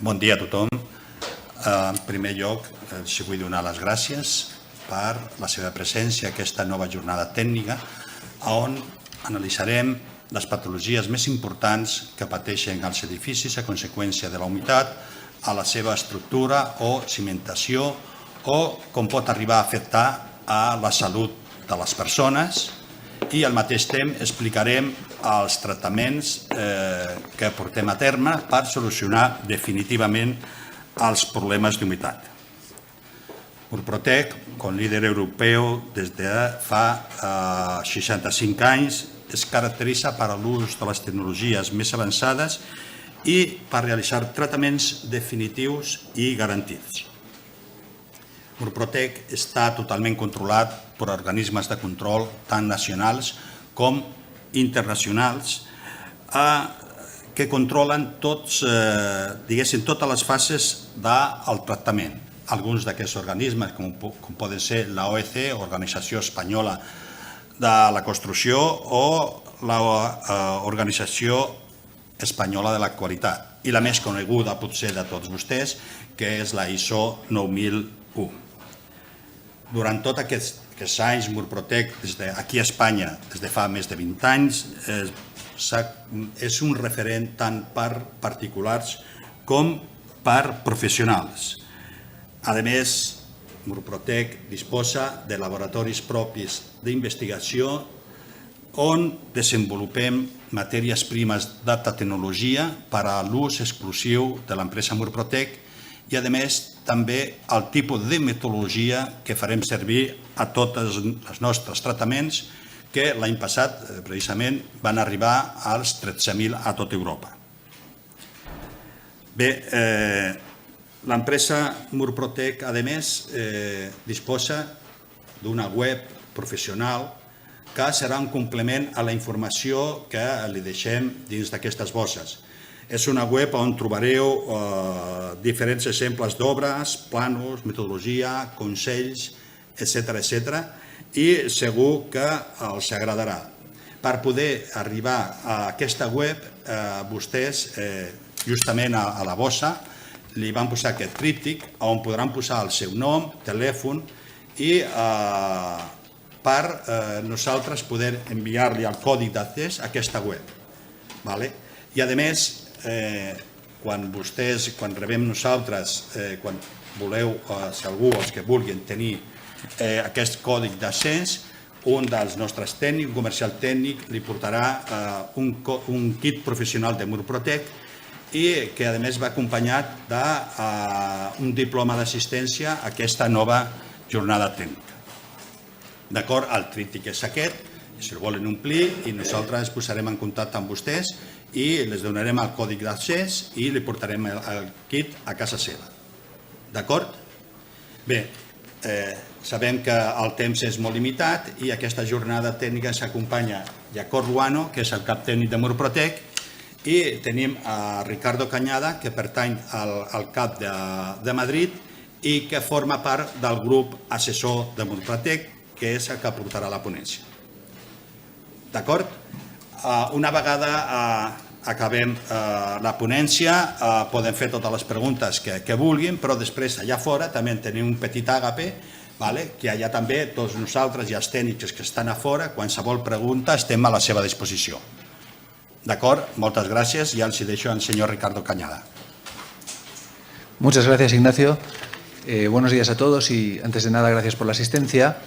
Bon dia a tothom. En primer lloc, els vull donar les gràcies per la seva presència a aquesta nova jornada tècnica on analitzarem les patologies més importants que pateixen els edificis a conseqüència de la humitat, a la seva estructura o cimentació o com pot arribar a afectar a la salut de les persones i al mateix temps explicarem els tractaments que portem a terme per solucionar definitivament els problemes d'humitat. Murprotec, com líder europeu des de fa 65 anys, es caracteritza per l'ús de les tecnologies més avançades i per realitzar tractaments definitius i garantits. Murprotec està totalment controlat per organismes de control tant nacionals com internacionals que controlen totes les fases del tractament. Alguns d'aquests organismes, com poden ser l'OEC, Organització Espanyola de la Construcció, o l'Organització Espanyola de la Qualitat, i la més coneguda potser de tots vostès, que és la ISO 9001. Durant tots aquests anys, Murprotec, aquí a Espanya, des de fa més de 20 anys, és un referent tant per particulars com per professionals. A més, Murprotec disposa de laboratoris propis d'investigació on desenvolupem matèries primes d'alta tecnologia per a l'ús exclusiu de l'empresa Murprotec i, a més, també el tipus de metodologia que farem servir a tots els nostres tractaments que l'any passat, precisament, van arribar als 13.000 a tota Europa. Bé, l'empresa Murprotec, a més, disposa d'una web professional que serà un complement a la informació que li deixem dins d'aquestes bosses. És una web on trobareu diferents exemples d'obres, plànols, metodologia, consells, etc. I segur que els agradarà. Per poder arribar a aquesta web, vostès, justament a la bossa, li van posar aquest tríptic on podran posar el seu nom, telèfon i per nosaltres poder enviar-li el codi d'accés a aquesta web. I a més, quan rebem nosaltres, quan voleu, si algú, els que vulguin tenir aquest codi d'accés, un dels nostres tècnics, un comercial tècnic, li portarà un kit professional de Murprotec i que a més va acompanyat d'un diploma d'assistència a aquesta nova jornada tècnica. D'acord? El tríptic és aquest, si el volen omplir, i nosaltres ens posarem en contacte amb vostès i les donarem el codi d'accés i li portarem el kit a casa seva. D'acord? Bé, sabem que el temps és molt limitat i aquesta jornada tècnica s'acompanya Jacob Ruano, que és el cap tècnic de Murprotec, i tenim a Ricardo Cañada, que pertany al CAP de Madrid i que forma part del grup assessor de Murprotec, que és el que portarà la ponència. D'acord? Una vegada acabem la ponència, poden fer totes les preguntes que vulguin, però després allà fora també tenim un petit àgape, que allà també tots nosaltres i els tècnics que estan a fora, qualsevol pregunta estem a la seva disposició. D'acord? Moltes gràcies i els deixo al senyor Ricardo Cañada. Muchas gracias, Ignacio. Buenos días a todos y, antes de nada, gracias por la asistencia.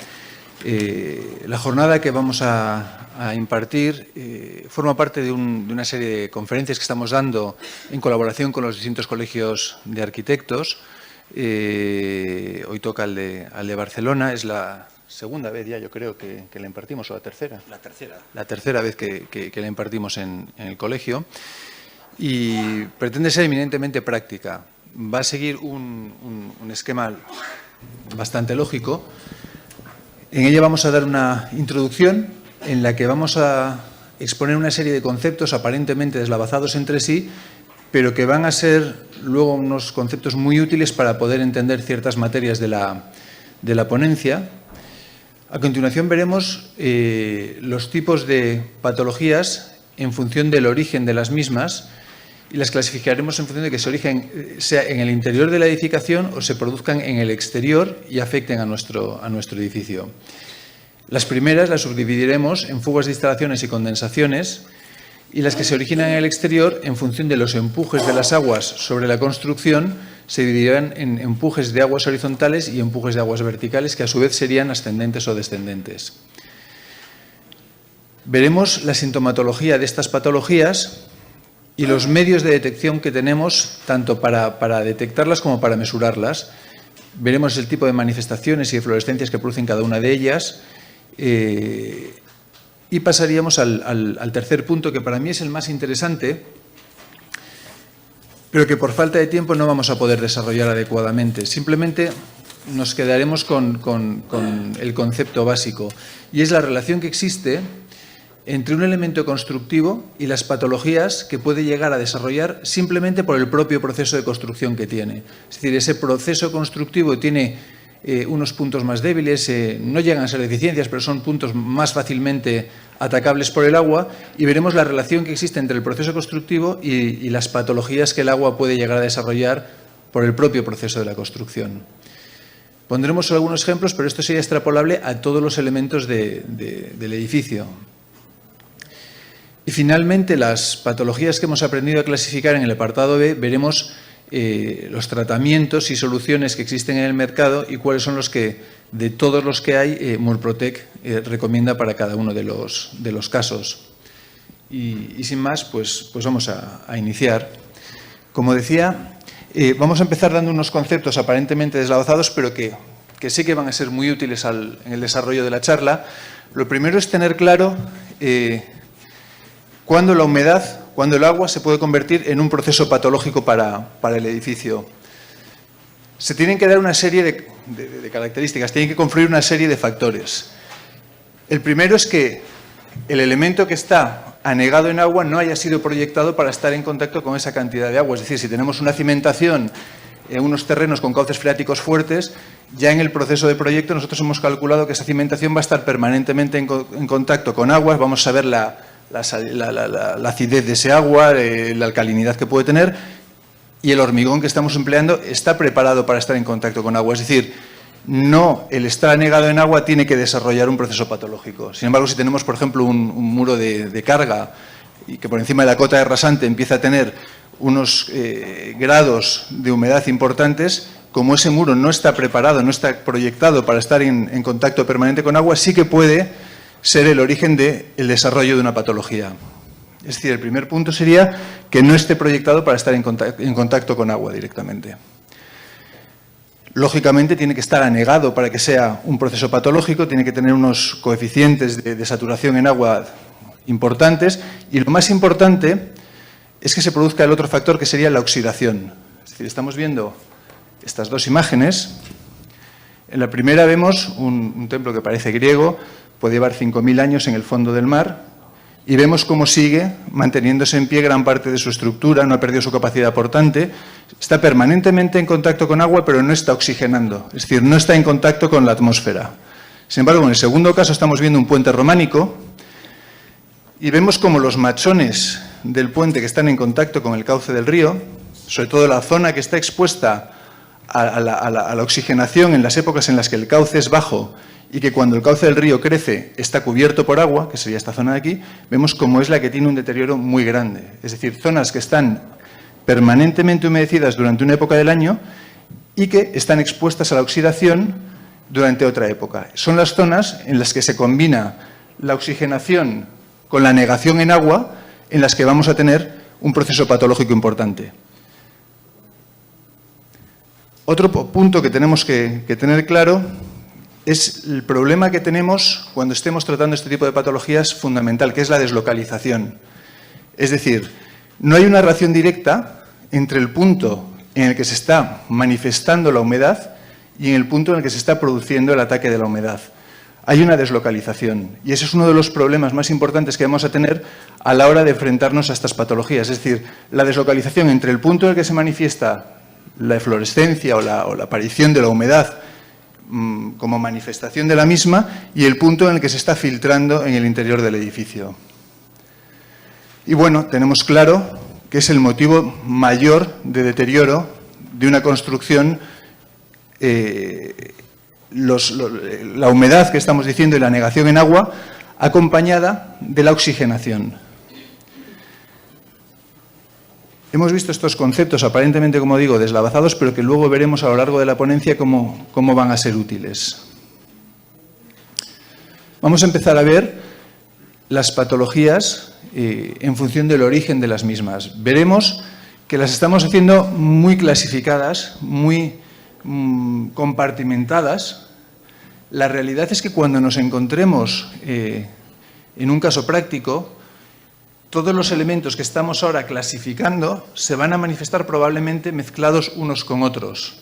La jornada que vamos a impartir forma parte de una serie de conferencias que estamos dando en colaboración con los distintos colegios de arquitectos. Hoy toca el de Barcelona, es la segunda vez ya, yo creo, que la impartimos, o la tercera. La tercera vez que la impartimos en el colegio. Y pretende ser eminentemente práctica. Va a seguir un esquema bastante lógico. En ella vamos a dar una introducción en la que vamos a exponer una serie de conceptos aparentemente deslavazados entre sí, pero que van a ser luego unos conceptos muy útiles para poder entender ciertas materias de la ponencia. A continuación veremos los tipos de patologías en función del origen de las mismas y las clasificaremos en función de que su origen sea en el interior de la edificación o se produzcan en el exterior y afecten a nuestro edificio. Las primeras las subdividiremos en fugas de instalaciones y condensaciones, y las que se originan en el exterior, en función de los empujes de las aguas sobre la construcción, se dividirán en empujes de aguas horizontales y empujes de aguas verticales, que a su vez serían ascendentes o descendentes. Veremos la sintomatología de estas patologías y los medios de detección que tenemos, tanto para detectarlas como para mesurarlas. Veremos el tipo de manifestaciones y de fluorescencias que producen cada una de ellas. Y pasaríamos al tercer punto, que para mí es el más interesante, pero que por falta de tiempo no vamos a poder desarrollar adecuadamente. Simplemente nos quedaremos con el concepto básico, y es la relación que existe entre un elemento constructivo y las patologías que puede llegar a desarrollar simplemente por el propio proceso de construcción que tiene. Es decir, ese proceso constructivo tiene unos puntos más débiles, no llegan a ser deficiencias, pero son puntos más fácilmente atacables por el agua, y veremos la relación que existe entre el proceso constructivo y las patologías que el agua puede llegar a desarrollar por el propio proceso de la construcción. Pondremos solo algunos ejemplos, pero esto sería extrapolable a todos los elementos del edificio. Y finalmente, las patologías que hemos aprendido a clasificar en el apartado B, veremos los tratamientos y soluciones que existen en el mercado y cuáles son los que, de todos los que hay, Murprotec recomienda para cada uno de los casos. Y sin más, pues vamos a iniciar. Como decía, vamos a empezar dando unos conceptos aparentemente deslavazados, pero que sí que van a ser muy útiles en el desarrollo de la charla. Lo primero es tener claro cuándo la humedad, cuando el agua se puede convertir en un proceso patológico para el edificio. Se tienen que dar una serie de características, tienen que confluir una serie de factores. El primero es que el elemento que está anegado en agua no haya sido proyectado para estar en contacto con esa cantidad de agua. Es decir, si tenemos una cimentación en unos terrenos con cauces freáticos fuertes, ya en el proceso de proyecto nosotros hemos calculado que esa cimentación va a estar permanentemente en contacto con aguas, vamos a ver la acidez de ese agua, la alcalinidad que puede tener, y el hormigón que estamos empleando está preparado para estar en contacto con agua. Es decir, no el estar anegado en agua tiene que desarrollar un proceso patológico. Sin embargo, si tenemos, por ejemplo, un muro de carga y que por encima de la cota de rasante empieza a tener unos grados de humedad importantes, como ese muro no está preparado, no está proyectado para estar en contacto permanente con agua, sí que puede ser el origen del desarrollo de una patología. Es decir, el primer punto sería que no esté proyectado para estar en contacto con agua directamente. Lógicamente tiene que estar anegado para que sea un proceso patológico, tiene que tener unos coeficientes de saturación en agua importantes, y lo más importante es que se produzca el otro factor, que sería la oxidación. Es decir, estamos viendo estas dos imágenes. En la primera vemos un templo que parece griego, puede llevar 5.000 años en el fondo del mar, y vemos cómo sigue manteniéndose en pie gran parte de su estructura, no ha perdido su capacidad portante, está permanentemente en contacto con agua, pero no está oxigenando, es decir, no está en contacto con la atmósfera. Sin embargo, en el segundo caso estamos viendo un puente románico, y vemos cómo los machones del puente que están en contacto con el cauce del río, sobre todo la zona que está expuesta a la oxigenación en las épocas en las que el cauce es bajo, y que cuando el cauce del río crece está cubierto por agua, que sería esta zona de aquí, vemos cómo es la que tiene un deterioro muy grande. Es decir, zonas que están permanentemente humedecidas durante una época del año y que están expuestas a la oxidación durante otra época. Son las zonas en las que se combina la oxigenación con la negación en agua, en las que vamos a tener un proceso patológico importante. Otro punto que tenemos que tener claro es el problema que tenemos cuando estemos tratando este tipo de patologías fundamental, que es la deslocalización. Es decir, no hay una relación directa entre el punto en el que se está manifestando la humedad y en el punto en el que se está produciendo el ataque de la humedad. Hay una deslocalización, y ese es uno de los problemas más importantes que vamos a tener a la hora de enfrentarnos a estas patologías. Es decir, la deslocalización entre el punto en el que se manifiesta la eflorescencia o la aparición de la humedad como manifestación de la misma y el punto en el que se está filtrando en el interior del edificio. Y bueno, tenemos claro que es el motivo mayor de deterioro de una construcción. La humedad que estamos diciendo y la negación en agua acompañada de la oxigenación. Hemos visto estos conceptos aparentemente, como digo, deslavazados, pero que luego veremos a lo largo de la ponencia cómo van a ser útiles. Vamos a empezar a ver las patologías en función del origen de las mismas. Veremos que las estamos haciendo muy clasificadas, muy compartimentadas. La realidad es que cuando nos encontremos en un caso práctico, todos los elementos que estamos ahora clasificando se van a manifestar probablemente mezclados unos con otros.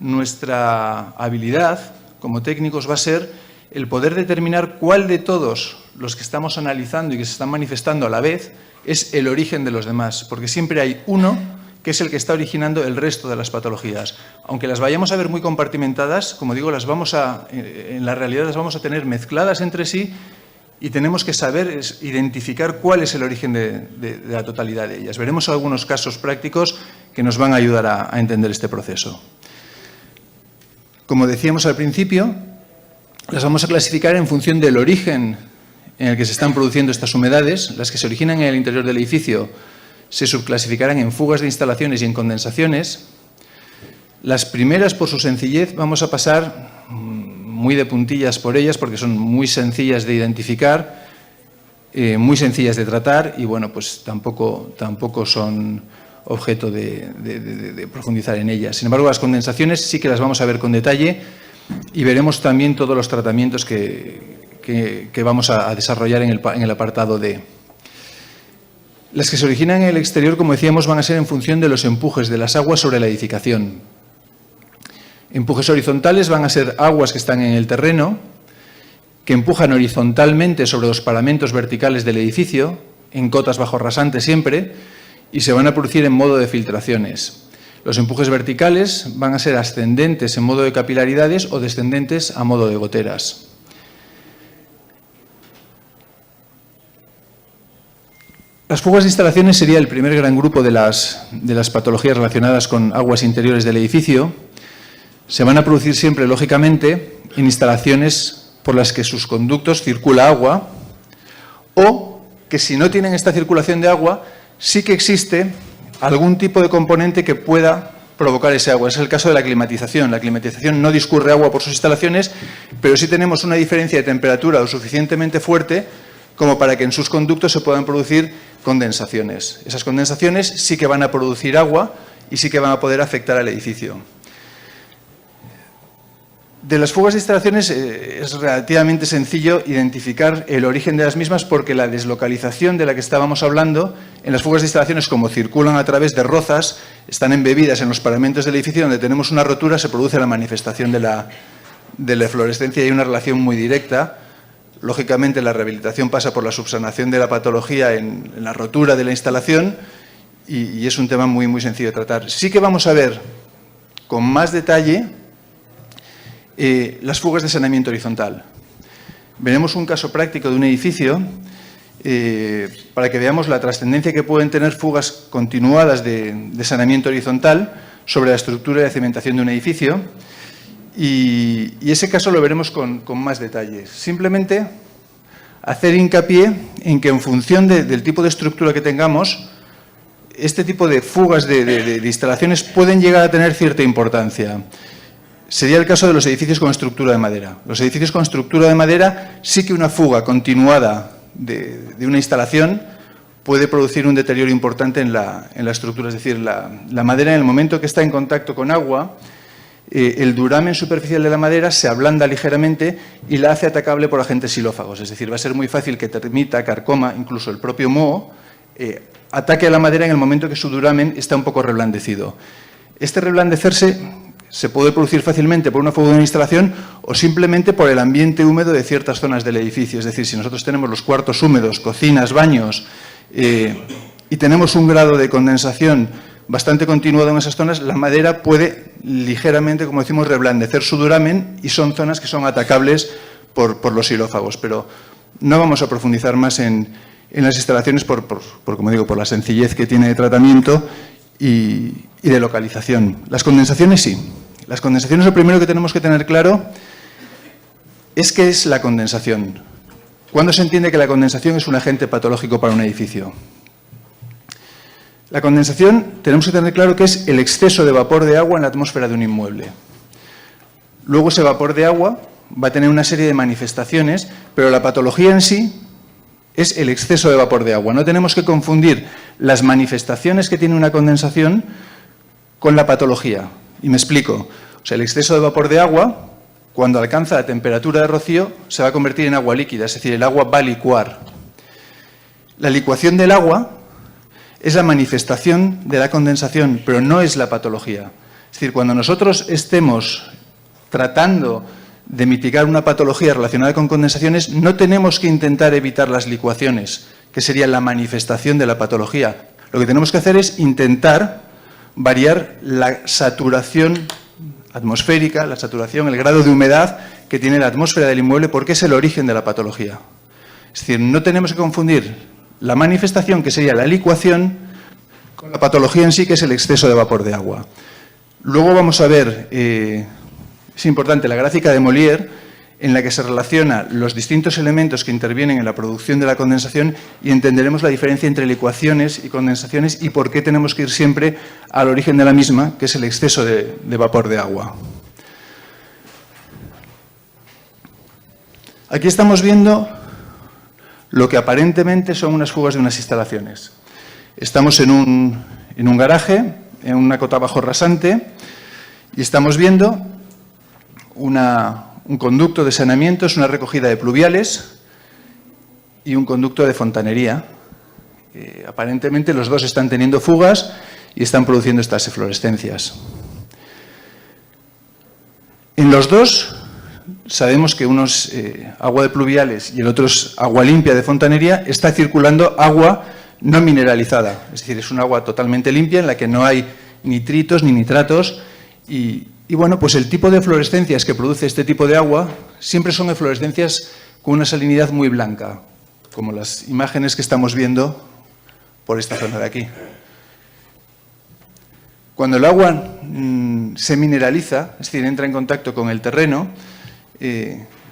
Nuestra habilidad como técnicos va a ser el poder determinar cuál de todos los que estamos analizando y que se están manifestando a la vez es el origen de los demás, porque siempre hay uno que es el que está originando el resto de las patologías. Aunque las vayamos a ver muy compartimentadas, como digo, en la realidad las vamos a tener mezcladas entre sí y tenemos que saber identificar cuál es el origen de la totalidad de ellas. Veremos algunos casos prácticos que nos van a ayudar a entender este proceso. Como decíamos al principio, las vamos a clasificar en función del origen en el que se están produciendo estas humedades. Las que se originan en el interior del edificio se subclasificarán en fugas de instalaciones y en condensaciones. Las primeras, por su sencillez, vamos a pasar muy de puntillas por ellas porque son muy sencillas de identificar, muy sencillas de tratar y, bueno, pues tampoco son objeto de profundizar en ellas. Sin embargo, las condensaciones sí que las vamos a ver con detalle y veremos también todos los tratamientos que vamos a desarrollar en el apartado D. Las que se originan en el exterior, como decíamos, van a ser en función de los empujes de las aguas sobre la edificación. Empujes horizontales van a ser aguas que están en el terreno, que empujan horizontalmente sobre los paramentos verticales del edificio, en cotas bajo rasante siempre, y se van a producir en modo de filtraciones. Los empujes verticales van a ser ascendentes en modo de capilaridades o descendentes a modo de goteras. Las fugas de instalaciones sería el primer gran grupo de las patologías relacionadas con aguas interiores del edificio. Se van a producir siempre, lógicamente, en instalaciones por las que sus conductos circula agua o que, si no tienen esta circulación de agua, sí que existe algún tipo de componente que pueda provocar ese agua. Ese es el caso de la climatización. La climatización no discurre agua por sus instalaciones, pero sí tenemos una diferencia de temperatura lo suficientemente fuerte como para que en sus conductos se puedan producir condensaciones. Esas condensaciones sí que van a producir agua y sí que van a poder afectar al edificio. De las fugas de instalaciones es relativamente sencillo identificar el origen de las mismas porque la deslocalización de la que estábamos hablando, en las fugas de instalaciones, como circulan a través de rozas, están embebidas en los paramentos del edificio, donde tenemos una rotura, se produce la manifestación de la eflorescencia y hay una relación muy directa. Lógicamente, la rehabilitación pasa por la subsanación de la patología en la rotura de la instalación y es un tema muy, muy sencillo de tratar. Sí que vamos a ver con más detalle las fugas de saneamiento horizontal. Veremos un caso práctico de un edificio para que veamos la trascendencia que pueden tener fugas continuadas de saneamiento horizontal sobre la estructura de cimentación de un edificio. Y ese caso lo veremos con más detalle. Simplemente hacer hincapié en que en función del tipo de estructura que tengamos, este tipo de fugas de instalaciones pueden llegar a tener cierta importancia. Sería el caso de los edificios con estructura de madera. Los edificios con estructura de madera sí que una fuga continuada de una instalación puede producir un deterioro importante en la estructura. Es decir, la madera, en el momento que está en contacto con agua, el duramen superficial de la madera se ablanda ligeramente y la hace atacable por agentes xilófagos. Es decir, va a ser muy fácil que termita, carcoma, incluso el propio moho, ataque a la madera en el momento que su duramen está un poco reblandecido. Este reblandecerse se puede producir fácilmente por una fuga de una instalación o simplemente por el ambiente húmedo de ciertas zonas del edificio. Es decir, si nosotros tenemos los cuartos húmedos, cocinas, baños, y tenemos un grado de condensación bastante continuado en esas zonas, la madera puede ligeramente, como decimos, reblandecer su duramen y son zonas que son atacables por los xilófagos. Pero no vamos a profundizar más en en las instalaciones como digo, por la sencillez que tiene de tratamiento y de localización. Las condensaciones sí. Las condensaciones, lo primero que tenemos que tener claro es qué es la condensación. ¿Cuándo se entiende que la condensación es un agente patológico para un edificio? La condensación tenemos que tener claro que es el exceso de vapor de agua en la atmósfera de un inmueble. Luego ese vapor de agua va a tener una serie de manifestaciones, pero la patología en sí es el exceso de vapor de agua. No tenemos que confundir las manifestaciones que tiene una condensación con la patología. Y me explico. O sea, el exceso de vapor de agua, cuando alcanza la temperatura de rocío, se va a convertir en agua líquida, es decir, el agua va a licuar. La licuación del agua es la manifestación de la condensación, pero no es la patología. Es decir, cuando nosotros estemos tratando de mitigar una patología relacionada con condensaciones, no tenemos que intentar evitar las licuaciones, que sería la manifestación de la patología. Lo que tenemos que hacer es intentar variar la saturación atmosférica, la saturación, el grado de humedad que tiene la atmósfera del inmueble, porque es el origen de la patología. Es decir, no tenemos que confundir la manifestación, que sería la licuación, con la patología en sí, que es el exceso de vapor de agua. Luego vamos a ver, es importante, la gráfica de Molière, en la que se relaciona los distintos elementos que intervienen en la producción de la condensación y entenderemos la diferencia entre licuaciones y condensaciones y por qué tenemos que ir siempre al origen de la misma, que es el exceso de vapor de agua. Aquí estamos viendo lo que aparentemente son unas fugas de unas instalaciones. Estamos en un garaje, en una cota bajo rasante, y estamos viendo un conducto de saneamiento, es una recogida de pluviales y un conducto de fontanería. Aparentemente los dos están teniendo fugas y están produciendo estas eflorescencias. En los dos sabemos que uno es agua de pluviales y el otro es agua limpia de fontanería, está circulando agua no mineralizada, es decir, es un agua totalmente limpia en la que no hay nitritos ni nitratos y bueno, pues el tipo de eflorescencias que produce este tipo de agua siempre son eflorescencias con una salinidad muy blanca, como las imágenes que estamos viendo por esta zona de aquí. Cuando el agua se mineraliza, es decir, entra en contacto con el terreno,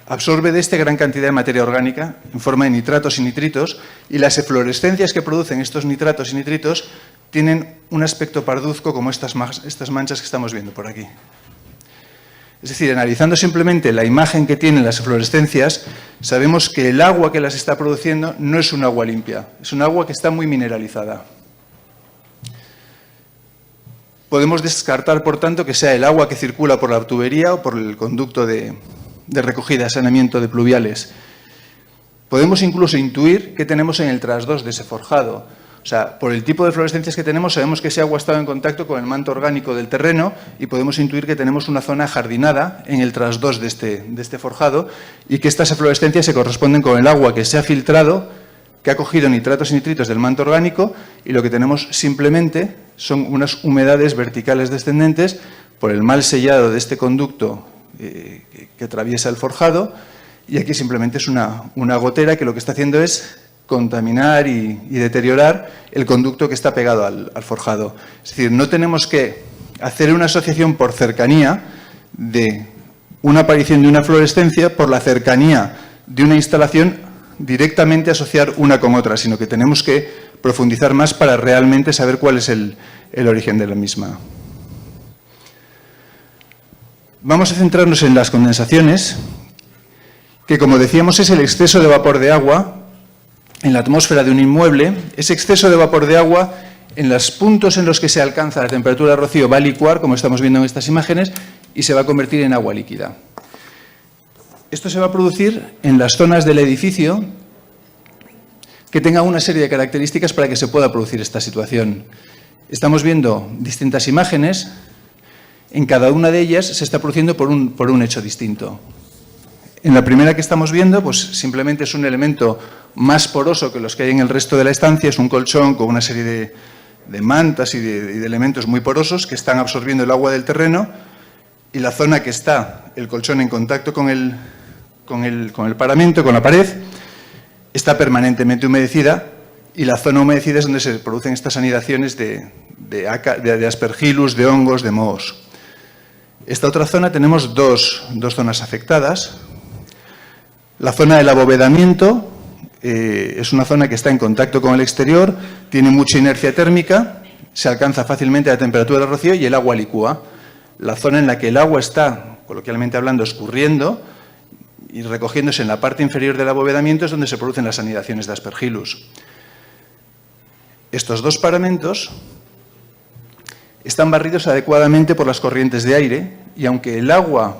absorbe de este gran cantidad de materia orgánica en forma de nitratos y nitritos, y las eflorescencias que producen estos nitratos y nitritos tienen un aspecto parduzco como estas manchas que estamos viendo por aquí. Es decir, analizando simplemente la imagen que tienen las eflorescencias, sabemos que el agua que las está produciendo no es un agua limpia, es un agua que está muy mineralizada. Podemos descartar, por tanto, que sea el agua que circula por la tubería o por el conducto de recogida, saneamiento de pluviales. Podemos incluso intuir qué tenemos en el trasdós de ese forjado. O sea, por el tipo de fluorescencias que tenemos, sabemos que ese agua ha estado en contacto con el manto orgánico del terreno y podemos intuir que tenemos una zona jardinada en el trasdós de este forjado y que estas eflorescencias se corresponden con el agua que se ha filtrado, que ha cogido nitratos y nitritos del manto orgánico y lo que tenemos simplemente son unas humedades verticales descendentes por el mal sellado de este conducto que atraviesa el forjado y aquí simplemente es una gotera que lo que está haciendo es contaminar y deteriorar el conducto que está pegado al forjado. Es decir, no tenemos que hacer una asociación por cercanía de una aparición de una fluorescencia por la cercanía de una instalación directamente asociar una con otra, sino que tenemos que profundizar más para realmente saber cuál es el origen de la misma. Vamos a centrarnos en las condensaciones, que como decíamos es el exceso de vapor de agua en la atmósfera de un inmueble. Ese exceso de vapor de agua en los puntos en los que se alcanza la temperatura de rocío va a licuar, como estamos viendo en estas imágenes, y se va a convertir en agua líquida. Esto se va a producir en las zonas del edificio que tengan una serie de características para que se pueda producir esta situación. Estamos viendo distintas imágenes. En cada una de ellas se está produciendo por un hecho distinto. En la primera que estamos viendo, pues simplemente es un elemento más poroso que los que hay en el resto de la estancia, es un colchón con una serie de mantas y de elementos muy porosos que están absorbiendo el agua del terreno y la zona que está el colchón en contacto con el paramento, con la pared, está permanentemente humedecida y la zona humedecida es donde se producen estas anidaciones de aspergillus, de hongos, de mohos. Esta otra zona tenemos dos zonas afectadas. La zona del abovedamiento es una zona que está en contacto con el exterior, tiene mucha inercia térmica, se alcanza fácilmente la temperatura del rocío y el agua licúa. La zona en la que el agua está, coloquialmente hablando, escurriendo y recogiéndose en la parte inferior del abovedamiento es donde se producen las anidaciones de aspergillus. Estos dos paramentos están barridos adecuadamente por las corrientes de aire y aunque el agua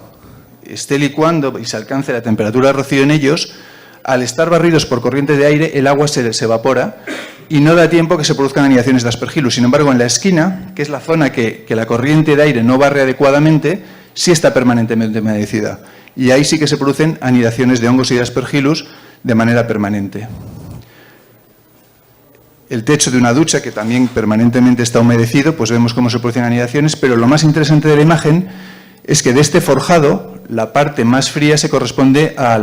esté licuando y se alcance la temperatura de rocío en ellos, al estar barridos por corrientes de aire el agua se evapora y no da tiempo que se produzcan anidaciones de aspergillus. Sin embargo, en la esquina, que es la zona que la corriente de aire no barre adecuadamente, sí está permanentemente humedecida. Y ahí sí que se producen anidaciones de hongos y de aspergillus de manera permanente. El techo de una ducha, que también permanentemente está humedecido, pues vemos cómo se producen anidaciones, pero lo más interesante de la imagen es que de este forjado, la parte más fría se corresponde a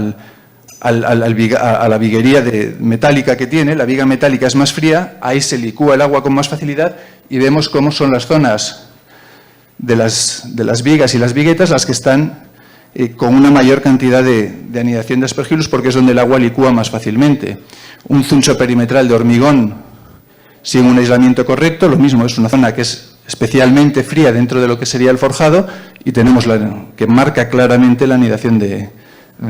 la viguería metálica que tiene. La viga metálica es más fría, ahí se licúa el agua con más facilidad y vemos cómo son las zonas de las vigas y las viguetas las que están con una mayor cantidad de anidación de aspergillus porque es donde el agua licúa más fácilmente. Un zuncho perimetral de hormigón sin un aislamiento correcto, lo mismo, es una zona que es especialmente fría dentro de lo que sería el forjado y tenemos que marca claramente la anidación de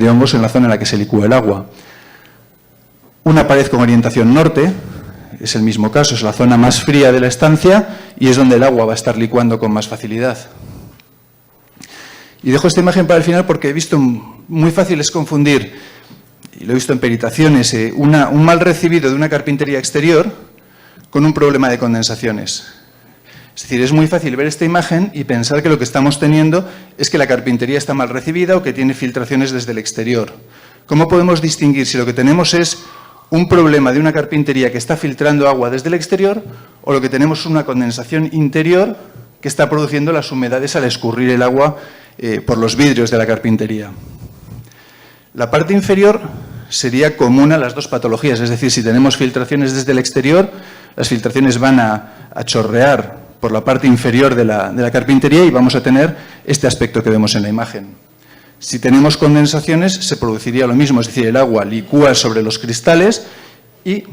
hongos en la zona en la que se licúa el agua. Una pared con orientación norte, es el mismo caso, es la zona más fría de la estancia y es donde el agua va a estar licuando con más facilidad. Y dejo esta imagen para el final porque he visto muy fácil es confundir, y lo he visto en peritaciones, un mal recibido de una carpintería exterior con un problema de condensaciones. Es decir, es muy fácil ver esta imagen y pensar que lo que estamos teniendo es que la carpintería está mal recibida o que tiene filtraciones desde el exterior. ¿Cómo podemos distinguir si lo que tenemos es un problema de una carpintería que está filtrando agua desde el exterior o lo que tenemos es una condensación interior que está produciendo las humedades al escurrir el agua por los vidrios de la carpintería? La parte inferior sería común a las dos patologías, es decir, si tenemos filtraciones desde el exterior, las filtraciones van a chorrear por la parte inferior de la carpintería y vamos a tener este aspecto que vemos en la imagen. Si tenemos condensaciones, se produciría lo mismo, es decir, el agua licúa sobre los cristales y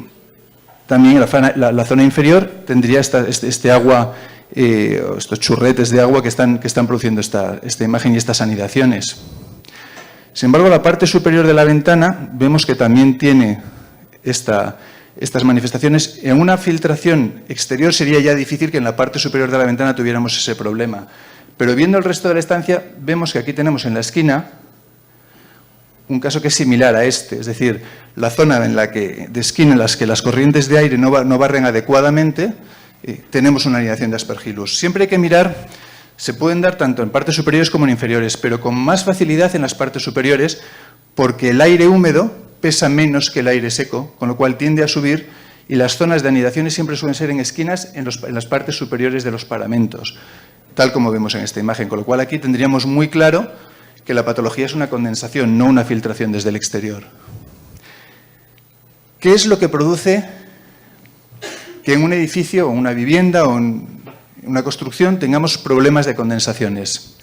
también la zona inferior tendría este agua, estos churretes de agua que están produciendo esta imagen y estas anidaciones. Sin embargo, la parte superior de la ventana vemos que también tiene estas manifestaciones. En una filtración exterior sería ya difícil que en la parte superior de la ventana tuviéramos ese problema. Pero viendo el resto de la estancia, vemos que aquí tenemos en la esquina un caso que es similar a este. Es decir, la zona de esquina en las que las corrientes de aire no barren adecuadamente, tenemos una anidación de aspergillus. Siempre hay que mirar. Se pueden dar tanto en partes superiores como en inferiores, pero con más facilidad en las partes superiores porque el aire húmedo pesa menos que el aire seco, con lo cual tiende a subir y las zonas de anidaciones siempre suelen ser en esquinas en las partes superiores de los paramentos, tal como vemos en esta imagen, con lo cual aquí tendríamos muy claro que la patología es una condensación, no una filtración desde el exterior. ¿Qué es lo que produce que en un edificio o una vivienda o en una construcción tengamos problemas de condensaciones?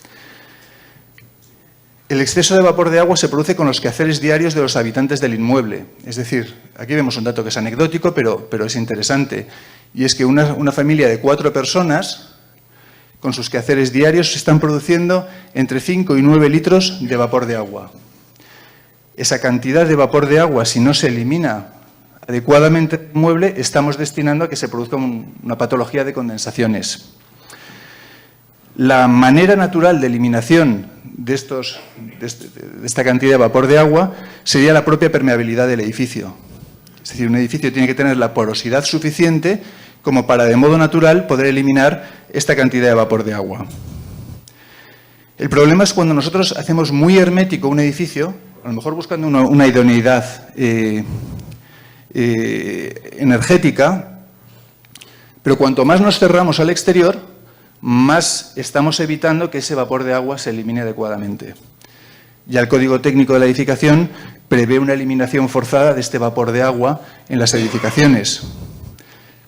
El exceso de vapor de agua se produce con los quehaceres diarios de los habitantes del inmueble. Es decir, aquí vemos un dato que es anecdótico, pero es interesante. Y es que una familia de 4 personas, con sus quehaceres diarios, están produciendo entre 5 y 9 litros de vapor de agua. Esa cantidad de vapor de agua, si no se elimina adecuadamente el inmueble, estamos destinando a que se produzca una patología de condensaciones. La manera natural de eliminación de esta cantidad de vapor de agua sería la propia permeabilidad del edificio. Es decir, un edificio tiene que tener la porosidad suficiente como para, de modo natural, poder eliminar esta cantidad de vapor de agua. El problema es cuando nosotros hacemos muy hermético un edificio, a lo mejor buscando una idoneidad energética, pero cuanto más nos cerramos al exterior, más estamos evitando que ese vapor de agua se elimine adecuadamente. Ya el Código Técnico de la Edificación prevé una eliminación forzada de este vapor de agua en las edificaciones.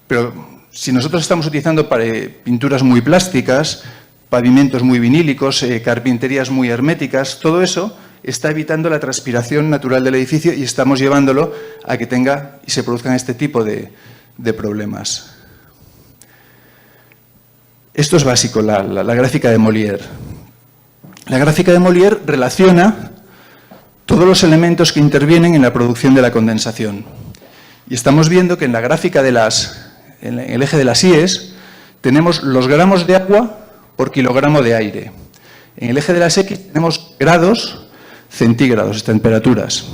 Pero si nosotros estamos utilizando pinturas muy plásticas, pavimentos muy vinílicos, carpinterías muy herméticas, todo eso está evitando la transpiración natural del edificio y estamos llevándolo a que tenga y se produzcan este tipo de problemas. Esto es básico, la gráfica de Molière. La gráfica de Molière relaciona todos los elementos que intervienen en la producción de la condensación. Y estamos viendo que en la gráfica en el eje de las IES tenemos los gramos de agua por kilogramo de aire. En el eje de las X tenemos grados centígrados, temperaturas.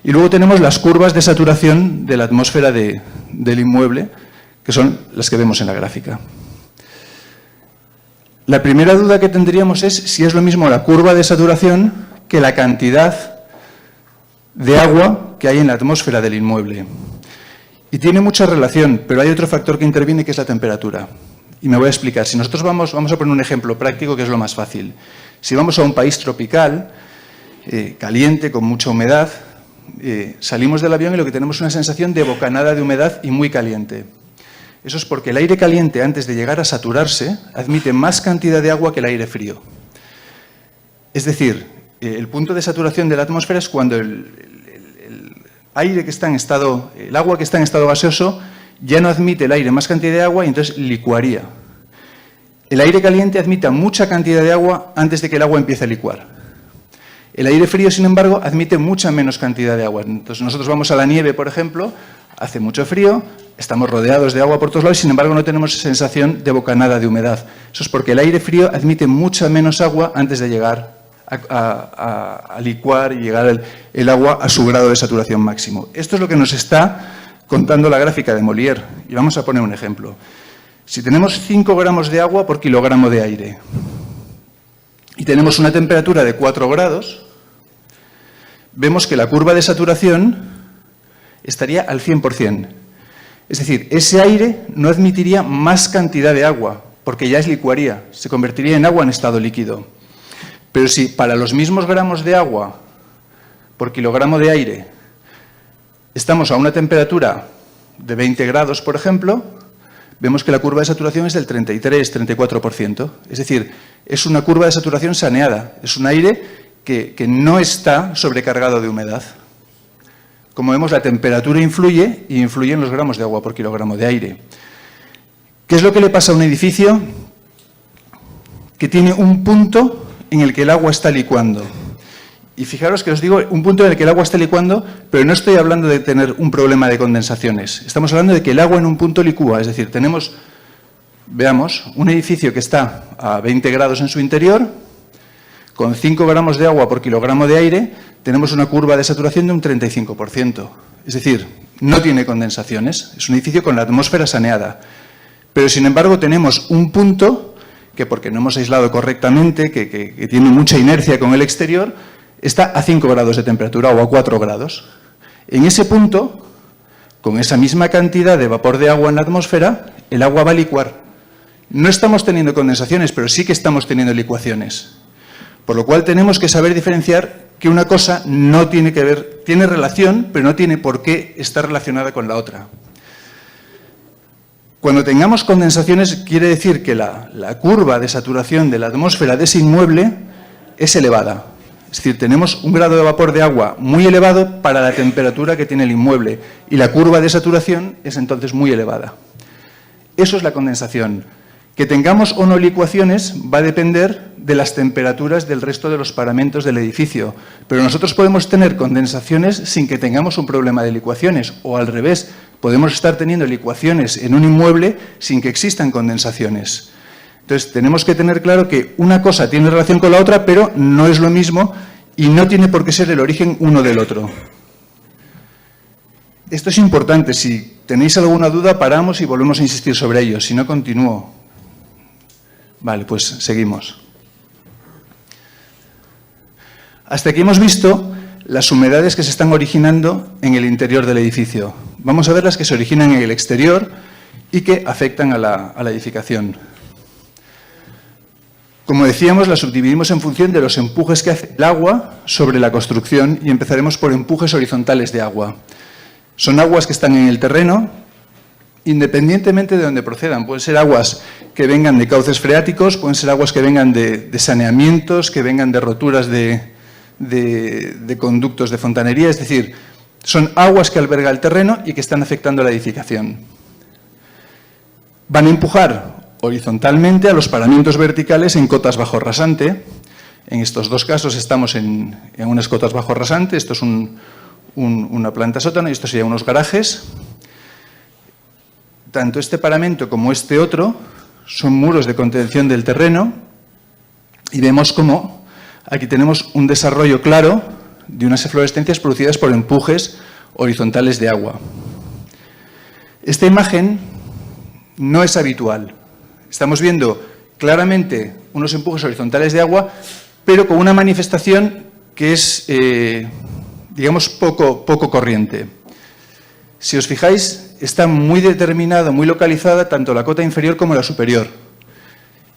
Y luego tenemos las curvas de saturación de la atmósfera del inmueble, que son las que vemos en la gráfica. La primera duda que tendríamos es si es lo mismo la curva de saturación que la cantidad de agua que hay en la atmósfera del inmueble. Y tiene mucha relación, pero hay otro factor que interviene, que es la temperatura. Y me voy a explicar. Si nosotros vamos a poner un ejemplo práctico, que es lo más fácil. Si vamos a un país tropical, caliente, con mucha humedad, salimos del avión y lo que tenemos es una sensación de bocanada de humedad y muy caliente. Eso es porque el aire caliente, antes de llegar a saturarse, admite más cantidad de agua que el aire frío. Es decir, el punto de saturación de la atmósfera es cuando el aire que está en estado, el agua que está en estado gaseoso ya no admite el aire más cantidad de agua y entonces licuaría. El aire caliente admite mucha cantidad de agua antes de que el agua empiece a licuar. El aire frío, sin embargo, admite mucha menos cantidad de agua. Entonces nosotros vamos a la nieve, por ejemplo, hace mucho frío, estamos rodeados de agua por todos lados y, sin embargo, no tenemos sensación de bocanada de humedad. Eso es porque el aire frío admite mucha menos agua antes de llegar a licuar y llegar el agua a su grado de saturación máximo. Esto es lo que nos está contando la gráfica de Molière. Y vamos a poner un ejemplo. Si tenemos 5 gramos de agua por kilogramo de aire y tenemos una temperatura de 4 grados, vemos que la curva de saturación estaría al 100%. Es decir, ese aire no admitiría más cantidad de agua, porque ya licuaría, se convertiría en agua en estado líquido. Pero si para los mismos gramos de agua por kilogramo de aire estamos a una temperatura de 20 grados, por ejemplo, vemos que la curva de saturación es del 33-34%. Es decir, es una curva de saturación saneada, es un aire que no está sobrecargado de humedad. Como vemos, la temperatura influye y influyen los gramos de agua por kilogramo de aire. ¿Qué es lo que le pasa a un edificio que tiene un punto en el que el agua está licuando? Y fijaros que os digo un punto en el que el agua está licuando, pero no estoy hablando de tener un problema de condensaciones. Estamos hablando de que el agua en un punto licúa. Es decir, veamos, un edificio que está a 20 grados en su interior, con 5 gramos de agua por kilogramo de aire, tenemos una curva de saturación de un 35%. Es decir, no tiene condensaciones, es un edificio con la atmósfera saneada. Pero, sin embargo, tenemos un punto que, porque no hemos aislado correctamente, que tiene mucha inercia con el exterior, está a 5 grados de temperatura o a 4 grados. En ese punto, con esa misma cantidad de vapor de agua en la atmósfera, el agua va a licuar. No estamos teniendo condensaciones, pero sí que estamos teniendo licuaciones. Por lo cual tenemos que saber diferenciar que una cosa no tiene que ver, tiene relación, pero no tiene por qué estar relacionada con la otra. Cuando tengamos condensaciones, quiere decir que la curva de saturación de la atmósfera de ese inmueble es elevada. Es decir, tenemos un grado de vapor de agua muy elevado para la temperatura que tiene el inmueble y la curva de saturación es entonces muy elevada. Eso es la condensación. Que tengamos o no licuaciones va a depender de las temperaturas del resto de los paramentos del edificio, pero nosotros podemos tener condensaciones sin que tengamos un problema de licuaciones, o al revés, podemos estar teniendo licuaciones en un inmueble sin que existan condensaciones. Entonces, tenemos que tener claro que una cosa tiene relación con la otra, pero no es lo mismo y no tiene por qué ser el origen uno del otro. Esto es importante. Si tenéis alguna duda, paramos y volvemos a insistir sobre ello. Si no, continúo. Vale, pues seguimos. Hasta aquí hemos visto las humedades que se están originando en el interior del edificio. Vamos a ver las que se originan en el exterior y que afectan a la edificación. Como decíamos, la subdividimos en función de los empujes que hace el agua sobre la construcción y empezaremos por empujes horizontales de agua. Son aguas que están en el terreno, independientemente de donde procedan. Pueden ser aguas que vengan de cauces freáticos, pueden ser aguas que vengan de saneamientos, que vengan de roturas de conductos de fontanería, es decir, son aguas que alberga el terreno y que están afectando a la edificación. Van a empujar horizontalmente a los paramentos verticales en cotas bajo rasante. En estos dos casos estamos en unas cotas bajo rasante, esto es una planta sótano y esto serían unos garajes. Tanto este paramento como este otro son muros de contención del terreno y vemos cómo aquí tenemos un desarrollo claro de unas eflorescencias producidas por empujes horizontales de agua. Esta imagen no es habitual. Estamos viendo claramente unos empujes horizontales de agua, pero con una manifestación que es, digamos, poco corriente. Si os fijáis, está muy determinada, muy localizada, tanto la cota inferior como la superior.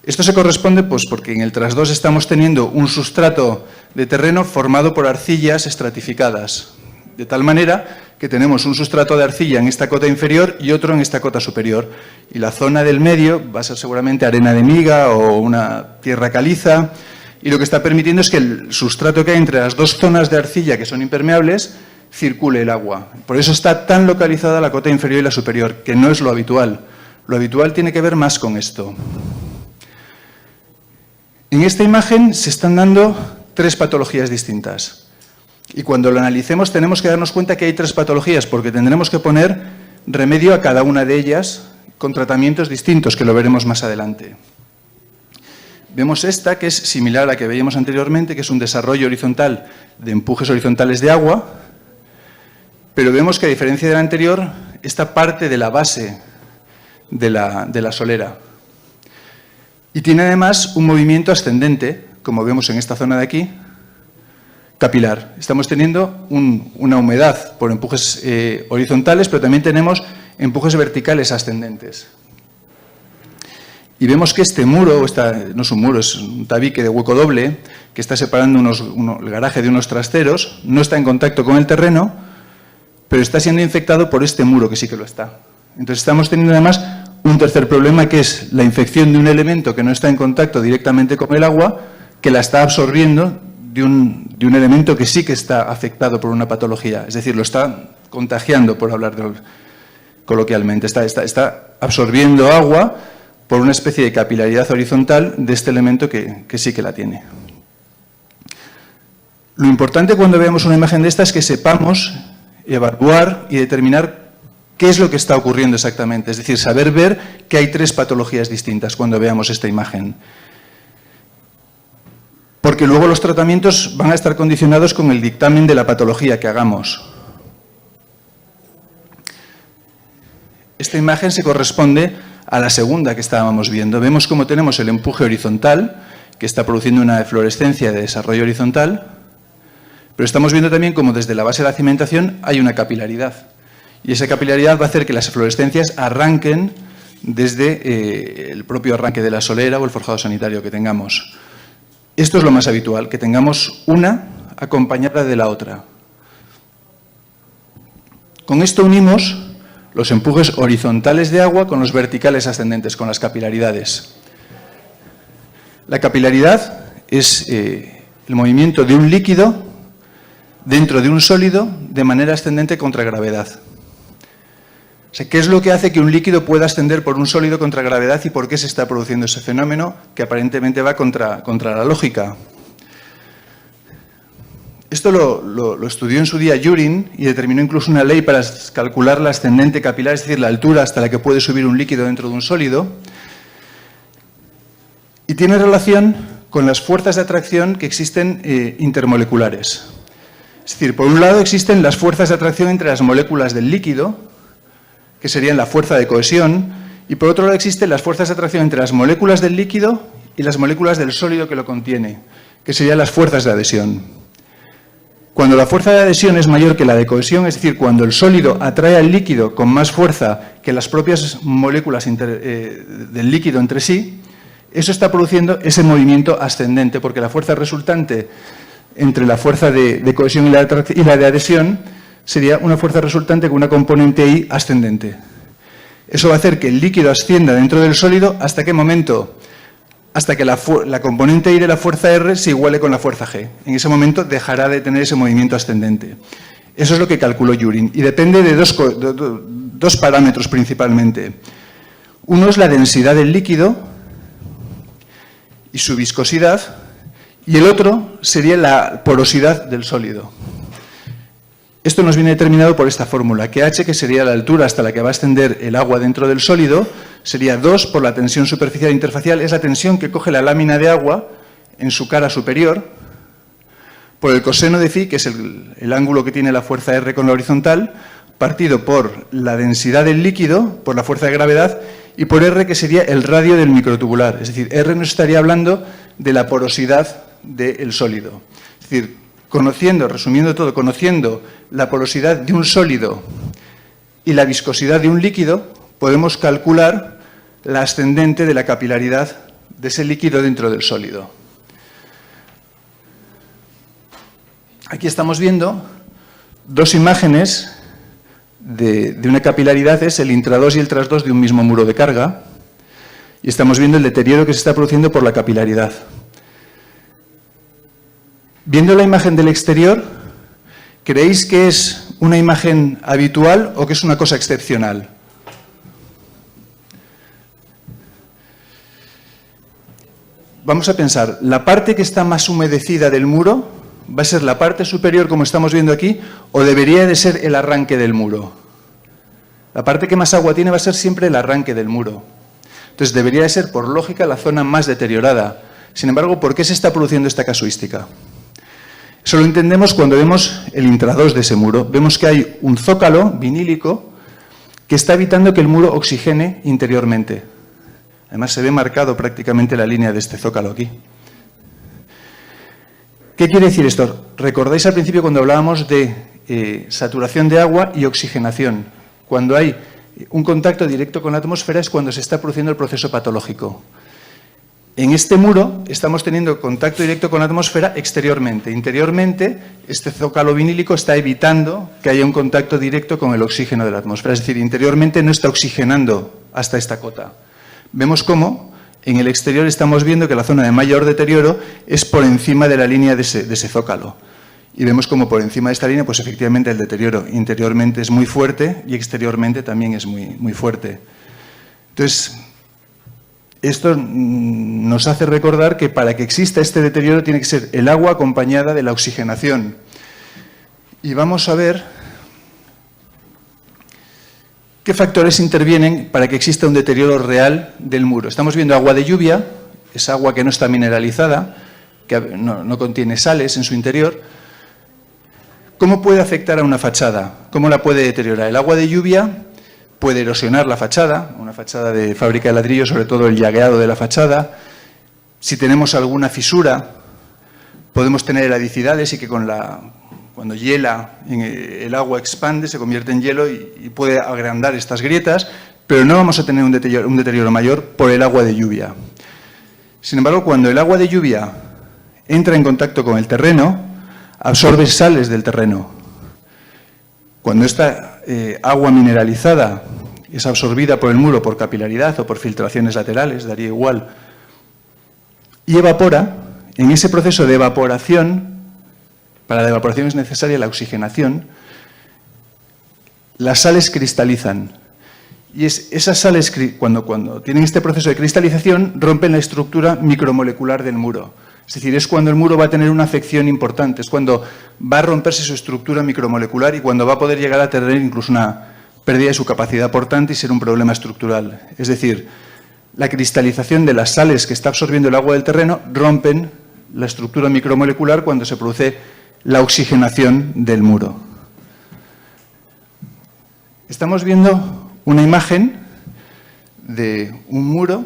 Esto se corresponde pues, porque en el trasdós estamos teniendo un sustrato de terreno formado por arcillas estratificadas, de tal manera que tenemos un sustrato de arcilla en esta cota inferior y otro en esta cota superior. Y la zona del medio va a ser seguramente arena de miga o una tierra caliza, y lo que está permitiendo es que el sustrato que hay entre las dos zonas de arcilla que son impermeables circule el agua. Por eso está tan localizada la cota inferior y la superior, que no es lo habitual. Lo habitual tiene que ver más con esto. En esta imagen se están dando tres patologías distintas. Y cuando lo analicemos tenemos que darnos cuenta que hay tres patologías, porque tendremos que poner remedio a cada una de ellas con tratamientos distintos, que lo veremos más adelante. Vemos esta, que es similar a la que veíamos anteriormente, que es un desarrollo horizontal de empujes horizontales de agua, pero vemos que a diferencia de la anterior, esta parte de la base de la solera. Y tiene además un movimiento ascendente, como vemos en esta zona de aquí, capilar. Estamos teniendo una humedad por empujes horizontales, pero también tenemos empujes verticales ascendentes. Y vemos que este muro, no es un muro, es un tabique de hueco doble, que está separando el garaje de unos trasteros, no está en contacto con el terreno, pero está siendo infectado por este muro, que sí que lo está. Entonces estamos teniendo además un tercer problema, que es la infección de un elemento que no está en contacto directamente con el agua, que la está absorbiendo de un elemento que sí que está afectado por una patología. Es decir, lo está contagiando, por hablar coloquialmente. Está absorbiendo agua por una especie de capilaridad horizontal de este elemento que sí que la tiene. Lo importante cuando veamos una imagen de esta es que sepamos evaluar y determinar qué es lo que está ocurriendo exactamente. Es decir, saber ver que hay tres patologías distintas cuando veamos esta imagen. Porque luego los tratamientos van a estar condicionados con el dictamen de la patología que hagamos. Esta imagen se corresponde a la segunda que estábamos viendo. Vemos cómo tenemos el empuje horizontal, que está produciendo una eflorescencia de desarrollo horizontal, pero estamos viendo también cómo desde la base de la cimentación hay una capilaridad. Y esa capilaridad va a hacer que las eflorescencias arranquen desde el propio arranque de la solera o el forjado sanitario que tengamos. Esto es lo más habitual, que tengamos una acompañada de la otra. Con esto unimos los empujes horizontales de agua con los verticales ascendentes, con las capilaridades. La capilaridad es el movimiento de un líquido dentro de un sólido de manera ascendente contra gravedad. O sea, ¿qué es lo que hace que un líquido pueda ascender por un sólido contra gravedad y por qué se está produciendo ese fenómeno que aparentemente va contra la lógica? Esto lo estudió en su día Yurin y determinó incluso una ley para calcular la ascendente capilar, es decir, la altura hasta la que puede subir un líquido dentro de un sólido. Y tiene relación con las fuerzas de atracción que existen intermoleculares. Es decir, por un lado existen las fuerzas de atracción entre las moléculas del líquido, que serían la fuerza de cohesión, y por otro lado existen las fuerzas de atracción entre las moléculas del líquido y las moléculas del sólido que lo contiene, que serían las fuerzas de adhesión. Cuando la fuerza de adhesión es mayor que la de cohesión, es decir, cuando el sólido atrae al líquido con más fuerza que las propias moléculas del líquido entre sí, eso está produciendo ese movimiento ascendente, porque la fuerza resultante entre la fuerza de cohesión y la de adhesión sería una fuerza resultante con una componente I ascendente. Eso va a hacer que el líquido ascienda dentro del sólido. ¿Hasta qué momento? Hasta que la componente I de la fuerza R se iguale con la fuerza G. En ese momento dejará de tener ese movimiento ascendente. Eso es lo que calculó Yurin. Y depende de dos parámetros principalmente. Uno es la densidad del líquido y su viscosidad, y el otro sería la porosidad del sólido. Esto nos viene determinado por esta fórmula, que H, que sería la altura hasta la que va a ascender el agua dentro del sólido, sería 2 por la tensión superficial interfacial, es la tensión que coge la lámina de agua en su cara superior, por el coseno de phi, que es el ángulo que tiene la fuerza R con la horizontal, partido por la densidad del líquido, por la fuerza de gravedad, y por R, que sería el radio del microtubular. Es decir, R nos estaría hablando de la porosidad del sólido. Es decir, resumiendo todo, conociendo la porosidad de un sólido y la viscosidad de un líquido, podemos calcular la ascendente de la capilaridad de ese líquido dentro del sólido. Aquí estamos viendo dos imágenes de una capilaridad, es el intra-2 y el tras-2 de un mismo muro de carga, y estamos viendo el deterioro que se está produciendo por la capilaridad. Viendo la imagen del exterior, ¿creéis que es una imagen habitual o que es una cosa excepcional? Vamos a pensar, la parte que está más humedecida del muro, ¿va a ser la parte superior como estamos viendo aquí o debería de ser el arranque del muro? La parte que más agua tiene va a ser siempre el arranque del muro. Entonces debería de ser, por lógica, la zona más deteriorada. Sin embargo, ¿por qué se está produciendo esta casuística? Eso lo entendemos cuando vemos el intra-2 de ese muro. Vemos que hay un zócalo vinílico que está evitando que el muro oxigene interiormente. Además, se ve marcado prácticamente la línea de este zócalo aquí. ¿Qué quiere decir esto? ¿Recordáis al principio cuando hablábamos de saturación de agua y oxigenación? Cuando hay un contacto directo con la atmósfera es cuando se está produciendo el proceso patológico. En este muro estamos teniendo contacto directo con la atmósfera exteriormente. Interiormente, este zócalo vinílico está evitando que haya un contacto directo con el oxígeno de la atmósfera. Es decir, interiormente no está oxigenando hasta esta cota. Vemos cómo en el exterior estamos viendo que la zona de mayor deterioro es por encima de la línea de ese zócalo. Y vemos cómo por encima de esta línea, pues efectivamente el deterioro interiormente es muy fuerte y exteriormente también es muy fuerte. Entonces, esto nos hace recordar que para que exista este deterioro tiene que ser el agua acompañada de la oxigenación. Y vamos a ver qué factores intervienen para que exista un deterioro real del muro. Estamos viendo agua de lluvia, es agua que no está mineralizada, que no contiene sales en su interior. ¿Cómo puede afectar a una fachada? ¿Cómo la puede deteriorar? El agua de lluvia puede erosionar la fachada, una fachada de fábrica de ladrillo, sobre todo el llagueado de la fachada. Si tenemos alguna fisura, podemos tener heladicidades y que cuando hiela el agua expande, se convierte en hielo y puede agrandar estas grietas, pero no vamos a tener un deterioro mayor por el agua de lluvia. Sin embargo, cuando el agua de lluvia entra en contacto con el terreno, absorbe sales del terreno. Cuando esta agua mineralizada es absorbida por el muro por capilaridad o por filtraciones laterales, daría igual, y evapora, en ese proceso de evaporación, para la evaporación es necesaria la oxigenación, las sales cristalizan. Y esas sales, cuando tienen este proceso de cristalización, rompen la estructura micromolecular del muro. Es decir, es cuando el muro va a tener una afección importante, es cuando va a romperse su estructura micromolecular y cuando va a poder llegar a tener incluso una pérdida de su capacidad portante y ser un problema estructural. Es decir, la cristalización de las sales que está absorbiendo el agua del terreno rompen la estructura micromolecular cuando se produce la oxigenación del muro. Estamos viendo una imagen de un muro.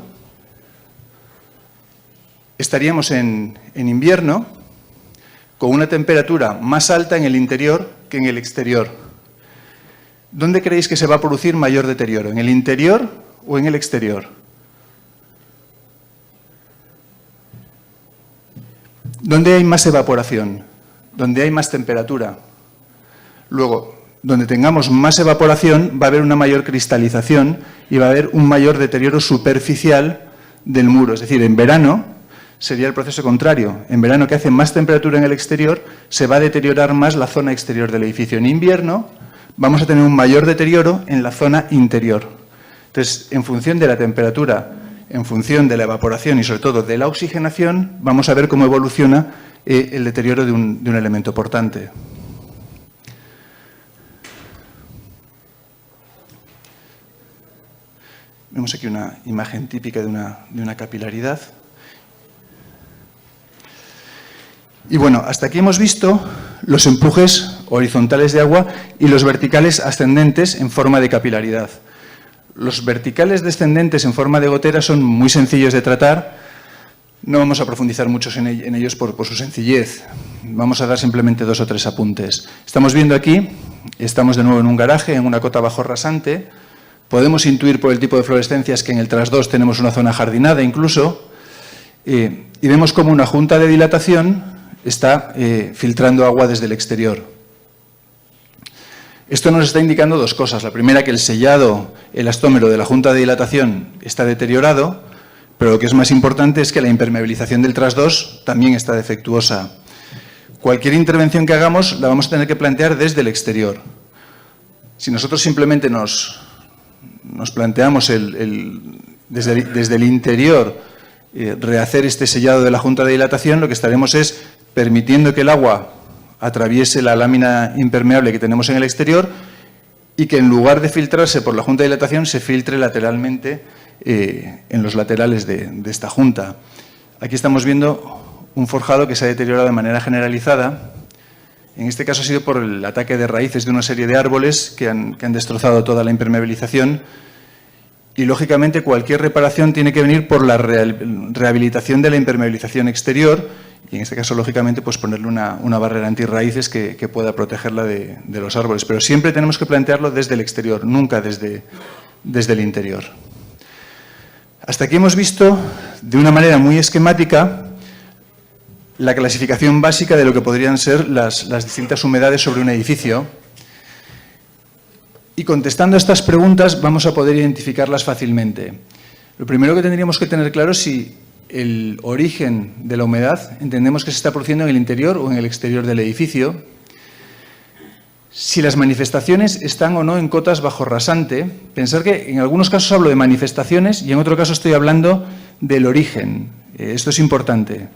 Estaríamos en invierno con una temperatura más alta en el interior que en el exterior. ¿Dónde creéis que se va a producir mayor deterioro? ¿En el interior o en el exterior? ¿Dónde hay más evaporación? Donde hay más temperatura. Luego, donde tengamos más evaporación va a haber una mayor cristalización y va a haber un mayor deterioro superficial del muro. Es decir, en verano sería el proceso contrario. En verano, que hace más temperatura en el exterior, se va a deteriorar más la zona exterior del edificio. En invierno vamos a tener un mayor deterioro en la zona interior. Entonces, en función de la temperatura, en función de la evaporación y sobre todo de la oxigenación, vamos a ver cómo evoluciona el deterioro de un elemento portante. Vemos aquí una imagen típica de una capilaridad. Y bueno, hasta aquí hemos visto los empujes horizontales de agua y los verticales ascendentes en forma de capilaridad. Los verticales descendentes en forma de gotera son muy sencillos de tratar. No vamos a profundizar mucho en ellos por su sencillez. Vamos a dar simplemente 2 o 3 apuntes. Estamos viendo aquí, estamos de nuevo en un garaje, en una cota bajo rasante. Podemos intuir por el tipo de fluorescencias que en el trasdos tenemos una zona jardinada incluso. Y vemos como una junta de dilatación está filtrando agua desde el exterior. Esto nos está indicando 2 cosas. La primera, que el sellado elastómero de la junta de dilatación está deteriorado, pero lo que es más importante es que la impermeabilización del trasdos también está defectuosa. Cualquier intervención que hagamos la vamos a tener que plantear desde el exterior. Si nosotros simplemente nos planteamos desde el interior rehacer este sellado de la junta de dilatación, lo que estaremos es permitiendo que el agua atraviese la lámina impermeable que tenemos en el exterior y que en lugar de filtrarse por la junta de dilatación se filtre lateralmente en los laterales de esta junta. Aquí estamos viendo un forjado que se ha deteriorado de manera generalizada. En este caso ha sido por el ataque de raíces de una serie de árboles que han destrozado toda la impermeabilización. Y, lógicamente, cualquier reparación tiene que venir por la rehabilitación de la impermeabilización exterior y, en este caso, lógicamente, pues ponerle una barrera antirraíces que pueda protegerla de los árboles. Pero siempre tenemos que plantearlo desde el exterior, nunca desde el interior. Hasta aquí hemos visto, de una manera muy esquemática, la clasificación básica de lo que podrían ser las distintas humedades sobre un edificio. Y contestando a estas preguntas vamos a poder identificarlas fácilmente. Lo primero que tendríamos que tener claro es si el origen de la humedad entendemos que se está produciendo en el interior o en el exterior del edificio, si las manifestaciones están o no en cotas bajo rasante. Pensar que en algunos casos hablo de manifestaciones y en otro caso estoy hablando del origen. Esto es importante.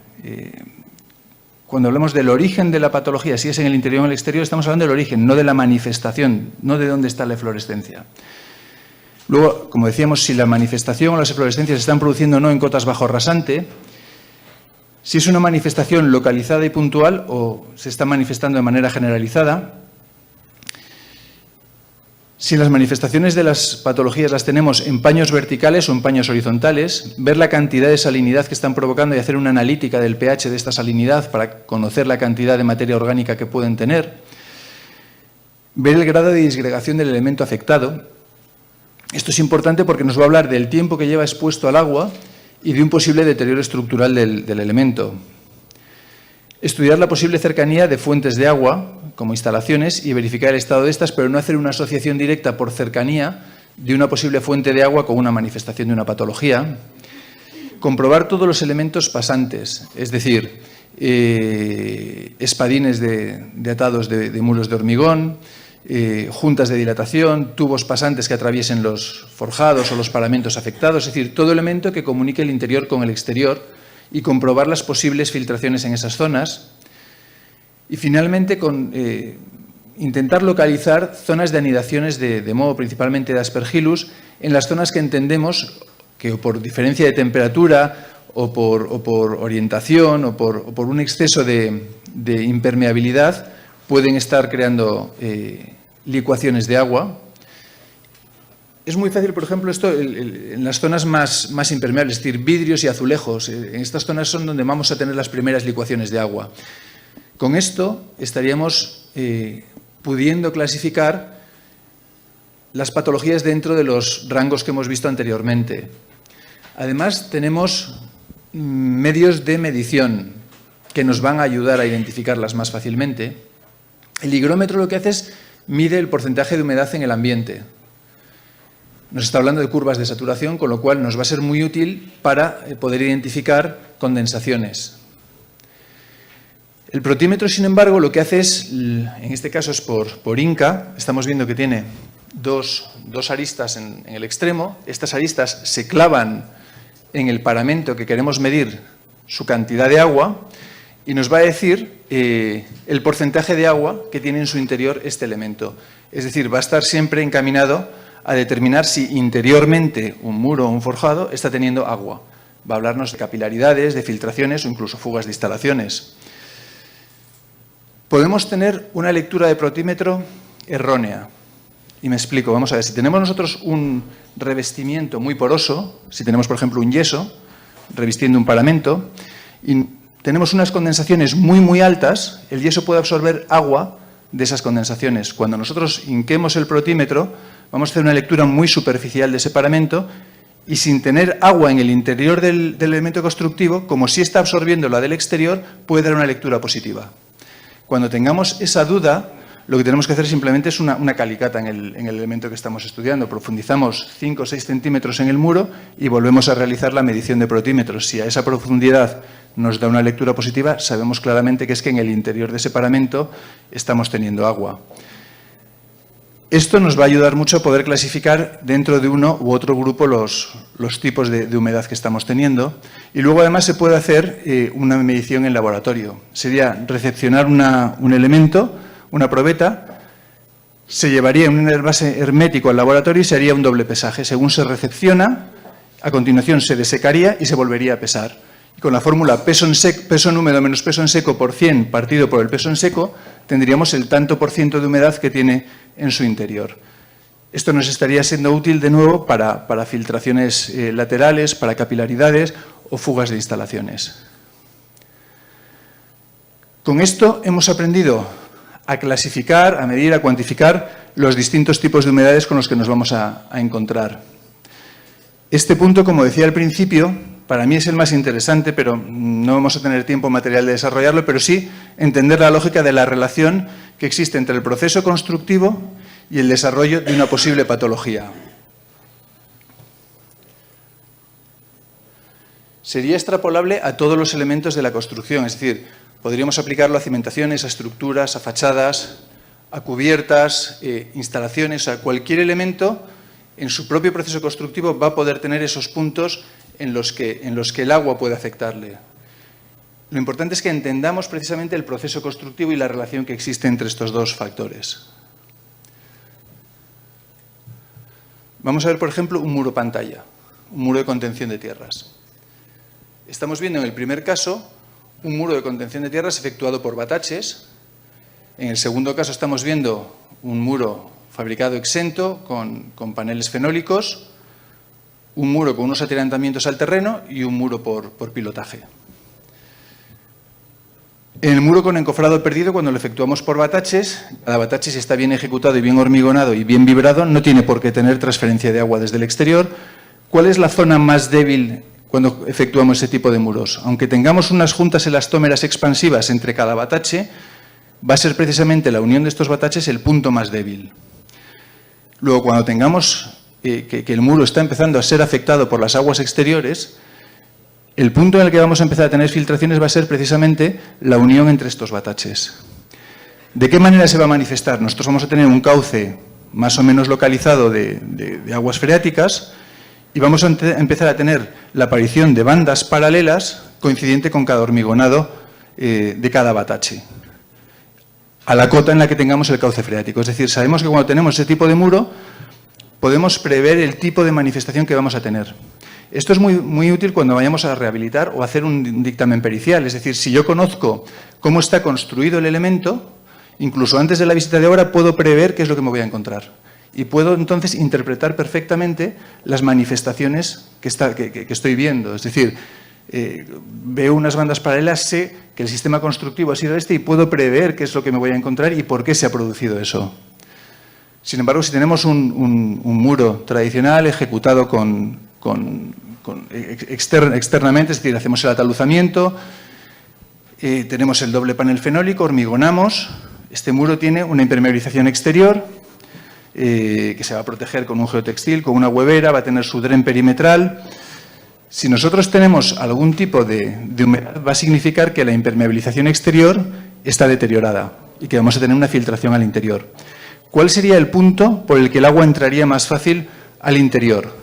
Cuando hablamos del origen de la patología, si es en el interior o en el exterior, estamos hablando del origen, no de la manifestación, no de dónde está la eflorescencia. Luego, como decíamos, si la manifestación o las eflorescencias se están produciendo o no en cotas bajo rasante, si es una manifestación localizada y puntual o se está manifestando de manera generalizada, si las manifestaciones de las patologías las tenemos en paños verticales o en paños horizontales, ver la cantidad de salinidad que están provocando y hacer una analítica del pH de esta salinidad para conocer la cantidad de materia orgánica que pueden tener, ver el grado de disgregación del elemento afectado. Esto es importante porque nos va a hablar del tiempo que lleva expuesto al agua y de un posible deterioro estructural del elemento. Estudiar la posible cercanía de fuentes de agua como instalaciones y verificar el estado de estas, pero no hacer una asociación directa por cercanía de una posible fuente de agua con una manifestación de una patología. Comprobar todos los elementos pasantes, es decir, espadines de atados de muros de hormigón, juntas de dilatación, tubos pasantes que atraviesen los forjados o los paramentos afectados, es decir, todo elemento que comunique el interior con el exterior y comprobar las posibles filtraciones en esas zonas. Y finalmente, intentar localizar zonas de anidaciones de moho, principalmente de Aspergillus, en las zonas que entendemos que por diferencia de temperatura o por orientación o por un exceso de impermeabilidad pueden estar creando licuaciones de agua. Es muy fácil, por ejemplo, esto en las zonas más impermeables, es decir, vidrios y azulejos. En estas zonas son donde vamos a tener las primeras licuaciones de agua. Con esto estaríamos pudiendo clasificar las patologías dentro de los rangos que hemos visto anteriormente. Además, tenemos medios de medición que nos van a ayudar a identificarlas más fácilmente. El higrómetro lo que hace es mide el porcentaje de humedad en el ambiente. Nos está hablando de curvas de saturación, con lo cual nos va a ser muy útil para poder identificar condensaciones. El protímetro, sin embargo, lo que hace es, en este caso es por Inca, estamos viendo que tiene dos aristas en el extremo. Estas aristas se clavan en el paramento que queremos medir su cantidad de agua y nos va a decir el porcentaje de agua que tiene en su interior este elemento. Es decir, va a estar siempre encaminado a determinar si interiormente un muro o un forjado está teniendo agua. Va a hablarnos de capilaridades, de filtraciones o incluso fugas de instalaciones. Podemos tener una lectura de protímetro errónea. Y me explico. Vamos a ver, si tenemos nosotros un revestimiento muy poroso, si tenemos, por ejemplo, un yeso revistiendo un paramento, y tenemos unas condensaciones muy altas, el yeso puede absorber agua de esas condensaciones. Cuando nosotros hinquemos el protímetro, vamos a hacer una lectura muy superficial de ese paramento y sin tener agua en el interior del elemento constructivo, como si está absorbiendo la del exterior, puede dar una lectura positiva. Cuando tengamos esa duda, lo que tenemos que hacer simplemente es una calicata en el elemento que estamos estudiando. Profundizamos 5 o 6 centímetros en el muro y volvemos a realizar la medición de protímetros. Si a esa profundidad nos da una lectura positiva, sabemos claramente que es que en el interior de ese paramento estamos teniendo agua. Esto nos va a ayudar mucho a poder clasificar dentro de uno u otro grupo los tipos de humedad que estamos teniendo. Y luego, además, se puede hacer una medición en laboratorio. Sería recepcionar un elemento, una probeta, se llevaría en un envase hermético al laboratorio y se haría un doble pesaje. Según se recepciona, a continuación se desecaría y se volvería a pesar. Y con la fórmula peso en húmedo menos peso en seco por 100 partido por el peso en seco, tendríamos el tanto por ciento de humedad que tiene en su interior. Esto nos estaría siendo útil de nuevo para filtraciones laterales, para capilaridades o fugas de instalaciones. Con esto hemos aprendido a clasificar, a medir, a cuantificar los distintos tipos de humedades con los que nos vamos a encontrar. Este punto, como decía al principio, para mí es el más interesante, pero no vamos a tener tiempo material de desarrollarlo, pero sí entender la lógica de la relación que existe entre el proceso constructivo y el desarrollo de una posible patología. Sería extrapolable a todos los elementos de la construcción, es decir, podríamos aplicarlo a cimentaciones, a estructuras, a fachadas, a cubiertas, instalaciones, a cualquier elemento en su propio proceso constructivo va a poder tener esos puntos en los que el agua puede afectarle. Lo importante es que entendamos precisamente el proceso constructivo y la relación que existe entre estos dos factores. Vamos a ver, por ejemplo, un muro pantalla, un muro de contención de tierras. Estamos viendo en el primer caso un muro de contención de tierras efectuado por bataches. En el segundo caso estamos viendo un muro fabricado exento con paneles fenólicos, un muro con unos atirantamientos al terreno y un muro por pilotaje. En el muro con encofrado perdido, cuando lo efectuamos por bataches, cada batache, si está bien ejecutado y bien hormigonado y bien vibrado, no tiene por qué tener transferencia de agua desde el exterior. ¿Cuál es la zona más débil cuando efectuamos ese tipo de muros? Aunque tengamos unas juntas elastómeras expansivas entre cada batache, va a ser precisamente la unión de estos bataches el punto más débil. Luego, cuando tengamos que el muro está empezando a ser afectado por las aguas exteriores, el punto en el que vamos a empezar a tener filtraciones va a ser precisamente la unión entre estos bataches. ¿De qué manera se va a manifestar? Nosotros vamos a tener un cauce más o menos localizado de aguas freáticas y vamos a empezar a tener la aparición de bandas paralelas coincidente con cada hormigonado de cada batache, a la cota en la que tengamos el cauce freático. Es decir, sabemos que cuando tenemos ese tipo de muro podemos prever el tipo de manifestación que vamos a tener. Esto es muy útil cuando vayamos a rehabilitar o hacer un dictamen pericial. Es decir, si yo conozco cómo está construido el elemento, incluso antes de la visita de obra puedo prever qué es lo que me voy a encontrar. Y puedo entonces interpretar perfectamente las manifestaciones que estoy viendo. Es decir, veo unas bandas paralelas, sé que el sistema constructivo ha sido este y puedo prever qué es lo que me voy a encontrar y por qué se ha producido eso. Sin embargo, si tenemos un muro tradicional ejecutado externamente, es decir, hacemos el ataluzamiento, Tenemos el doble panel fenólico, hormigonamos. Este muro tiene una impermeabilización exterior que se va a proteger con un geotextil, con una huevera, va a tener su dren perimetral. Si nosotros tenemos algún tipo de humedad, va a significar que la impermeabilización exterior está deteriorada y que vamos a tener una filtración al interior. ¿Cuál sería el punto por el que el agua entraría más fácil al interior?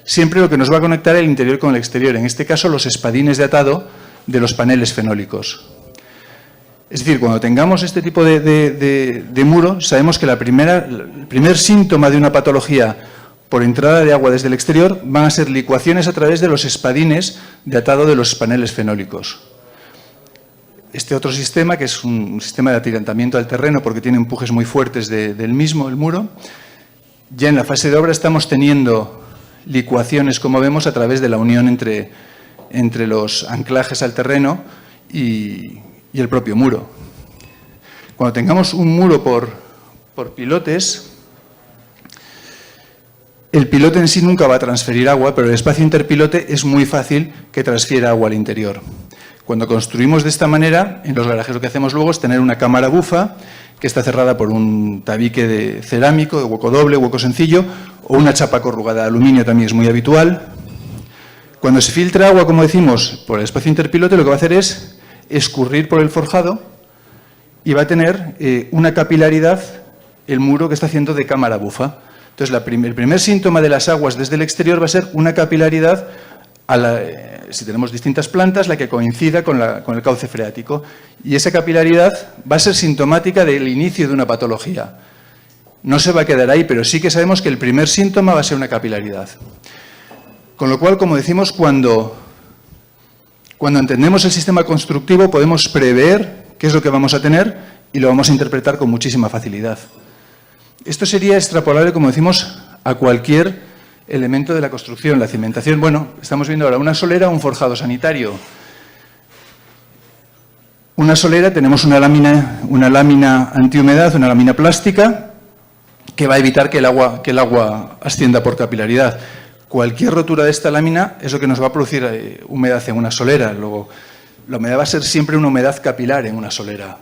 Siempre lo que nos va a conectar el interior con el exterior, en este caso los espadines de atado de los paneles fenólicos. Es decir, cuando tengamos este tipo de muro, sabemos que el primer síntoma de una patología por entrada de agua desde el exterior van a ser licuaciones a través de los espadines de atado de los paneles fenólicos. Este otro sistema, que es un sistema de atirantamiento al terreno porque tiene empujes muy fuertes del mismo, el muro, ya en la fase de obra estamos teniendo licuaciones, como vemos, a través de la unión entre los anclajes al terreno y el propio muro. Cuando tengamos un muro por pilotes, el pilote en sí nunca va a transferir agua, pero el espacio interpilote es muy fácil que transfiera agua al interior. Cuando construimos de esta manera, en los garajes lo que hacemos luego es tener una cámara bufa que está cerrada por un tabique de cerámico, de hueco doble, hueco sencillo, o una chapa corrugada de aluminio, también es muy habitual. Cuando se filtra agua, como decimos, por el espacio interpilote, lo que va a hacer es escurrir por el forjado y va a tener una capilaridad el muro que está haciendo de cámara bufa. Entonces, el primer síntoma de las aguas desde el exterior va a ser una capilaridad, si tenemos distintas plantas, la que coincida con el cauce freático. Y esa capilaridad va a ser sintomática del inicio de una patología. No se va a quedar ahí, pero sí que sabemos que el primer síntoma va a ser una capilaridad. Con lo cual, como decimos, cuando entendemos el sistema constructivo podemos prever qué es lo que vamos a tener y lo vamos a interpretar con muchísima facilidad. Esto sería extrapolable, como decimos, a cualquier elemento de la construcción. La cimentación, bueno, estamos viendo ahora una solera o un forjado sanitario. Una solera, tenemos una lámina antihumedad, una lámina plástica, que va a evitar que el agua ascienda por capilaridad. Cualquier rotura de esta lámina es lo que nos va a producir humedad en una solera. Luego, la humedad va a ser siempre una humedad capilar en una solera.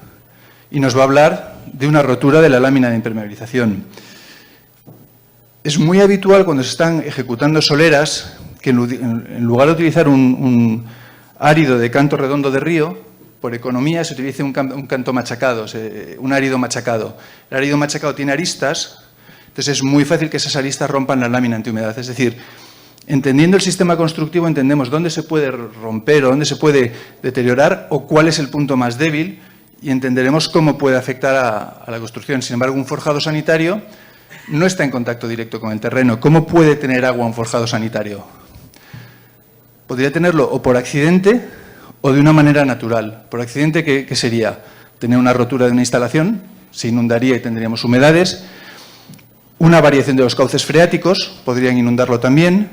Y nos va a hablar de una rotura de la lámina de impermeabilización. Es muy habitual cuando se están ejecutando soleras que en lugar de utilizar un árido de canto redondo de río, por economía se utilice un canto machacado, un árido machacado. El árido machacado tiene aristas. Entonces es muy fácil que esas aristas rompan la lámina antihumedad. Es decir, entendiendo el sistema constructivo entendemos dónde se puede romper o dónde se puede deteriorar o cuál es el punto más débil y entenderemos cómo puede afectar a la construcción. Sin embargo, un forjado sanitario no está en contacto directo con el terreno. ¿Cómo puede tener agua un forjado sanitario? Podría tenerlo o por accidente o de una manera natural. Por accidente, ¿qué sería? Tener una rotura de una instalación, se inundaría y tendríamos humedades. Una variación de los cauces freáticos, podrían inundarlo también,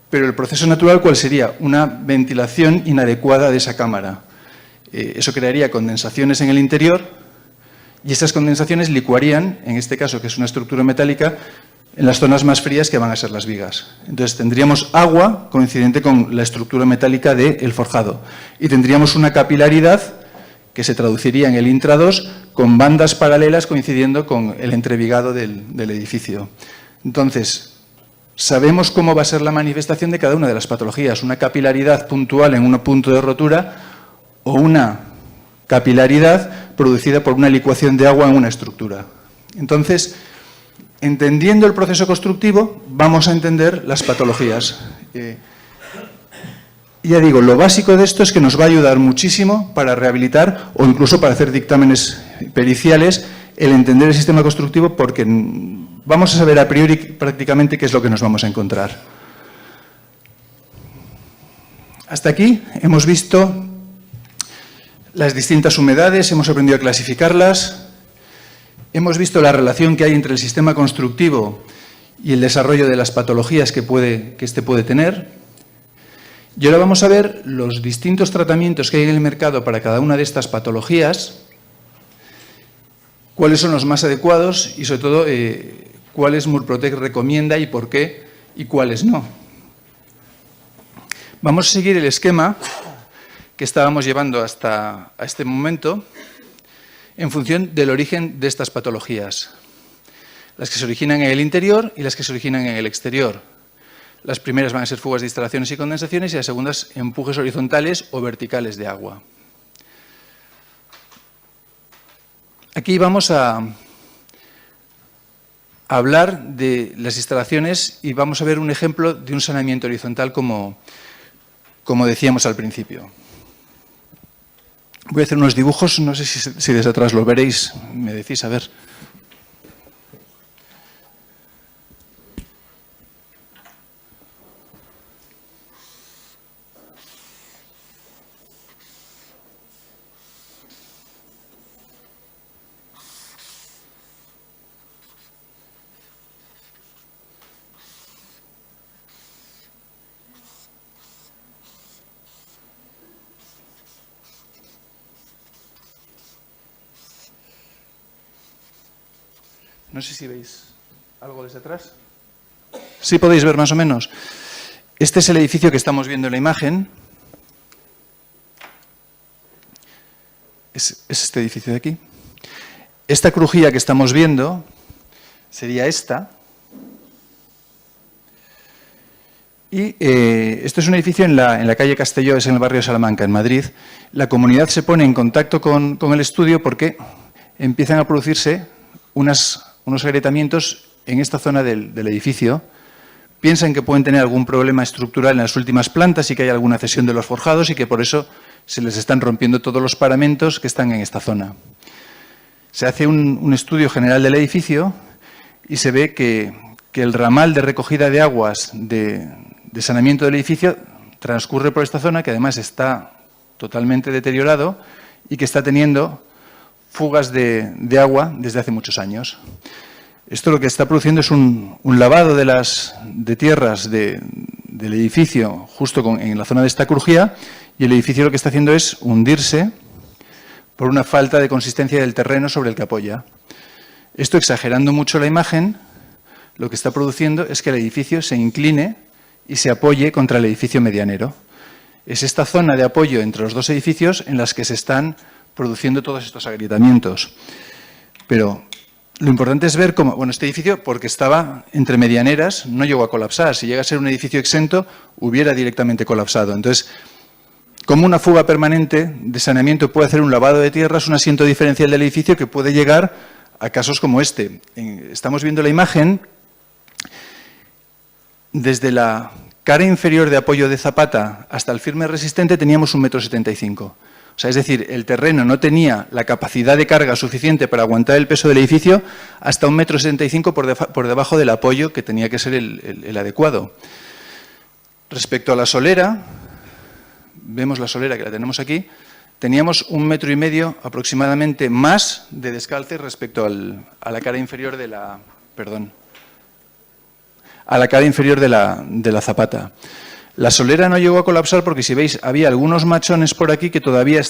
pero el proceso natural, ¿cuál sería? Una ventilación inadecuada de esa cámara. Eso crearía condensaciones en el interior y estas condensaciones licuarían, en este caso, que es una estructura metálica, en las zonas más frías que van a ser las vigas. Entonces tendríamos agua coincidente con la estructura metálica del forjado y tendríamos una capilaridad que se traduciría en el intra-2 con bandas paralelas coincidiendo con el entrevigado del edificio. Entonces, sabemos cómo va a ser la manifestación de cada una de las patologías. Una capilaridad puntual en un punto de rotura o una capilaridad producida por una licuación de agua en una estructura. Entonces, entendiendo el proceso constructivo, vamos a entender las patologías. Ya digo, lo básico de esto es que nos va a ayudar muchísimo para rehabilitar o incluso para hacer dictámenes periciales el entender el sistema constructivo porque vamos a saber a priori prácticamente qué es lo que nos vamos a encontrar. Hasta aquí hemos visto las distintas humedades, hemos aprendido a clasificarlas, hemos visto la relación que hay entre el sistema constructivo y el desarrollo de las patologías que éste puede tener. Y ahora vamos a ver los distintos tratamientos que hay en el mercado para cada una de estas patologías, cuáles son los más adecuados y, sobre todo, cuáles Murprotec recomienda y por qué y cuáles no. Vamos a seguir el esquema que estábamos llevando hasta este momento en función del origen de estas patologías. Las que se originan en el interior y las que se originan en el exterior. Las primeras van a ser fugas de instalaciones y condensaciones y las segundas empujes horizontales o verticales de agua. Aquí vamos a hablar de las instalaciones y vamos a ver un ejemplo de un saneamiento horizontal como decíamos al principio. Voy a hacer unos dibujos, no sé si desde atrás lo veréis, me decís, a ver. No sé si veis algo desde atrás. Sí podéis ver más o menos. Este es el edificio que estamos viendo en la imagen. Es este edificio de aquí. Esta crujía que estamos viendo sería esta. Y esto es un edificio en la calle Castelló, es en el barrio de Salamanca, en Madrid. La comunidad se pone en contacto con el estudio porque empiezan a producirse unos agrietamientos en esta zona del edificio. Piensan que pueden tener algún problema estructural en las últimas plantas y que hay alguna cesión de los forjados y que por eso se les están rompiendo todos los paramentos que están en esta zona. Se hace un estudio general del edificio y se ve que el ramal de recogida de aguas de saneamiento del edificio transcurre por esta zona, que además está totalmente deteriorado y que está teniendo fugas de agua desde hace muchos años. Esto lo que está produciendo es un lavado de tierras del edificio justo en la zona de esta crujía, y el edificio lo que está haciendo es hundirse por una falta de consistencia del terreno sobre el que apoya. Esto, exagerando mucho la imagen, lo que está produciendo es que el edificio se incline y se apoye contra el edificio medianero. Es esta zona de apoyo entre los dos edificios en las que se están produciendo todos estos agrietamientos. Pero lo importante es ver cómo, bueno, este edificio, porque estaba entre medianeras, no llegó a colapsar. Si llega a ser un edificio exento, hubiera directamente colapsado. Entonces, cómo una fuga permanente de saneamiento puede hacer un lavado de tierras, un asiento diferencial del edificio que puede llegar a casos como este. Estamos viendo la imagen desde la cara inferior de apoyo de zapata hasta el firme resistente teníamos 1,75 m. O sea, es decir, el terreno no tenía la capacidad de carga suficiente para aguantar el peso del edificio hasta 1,75 m por debajo del apoyo que tenía que ser el adecuado. Respecto a la solera, vemos la solera que la tenemos aquí, teníamos 1,5 m aproximadamente más de descalce respecto a la cara inferior de la, a la cara inferior de la zapata. La solera no llegó a colapsar porque, si veis, había algunos machones por aquí que todavía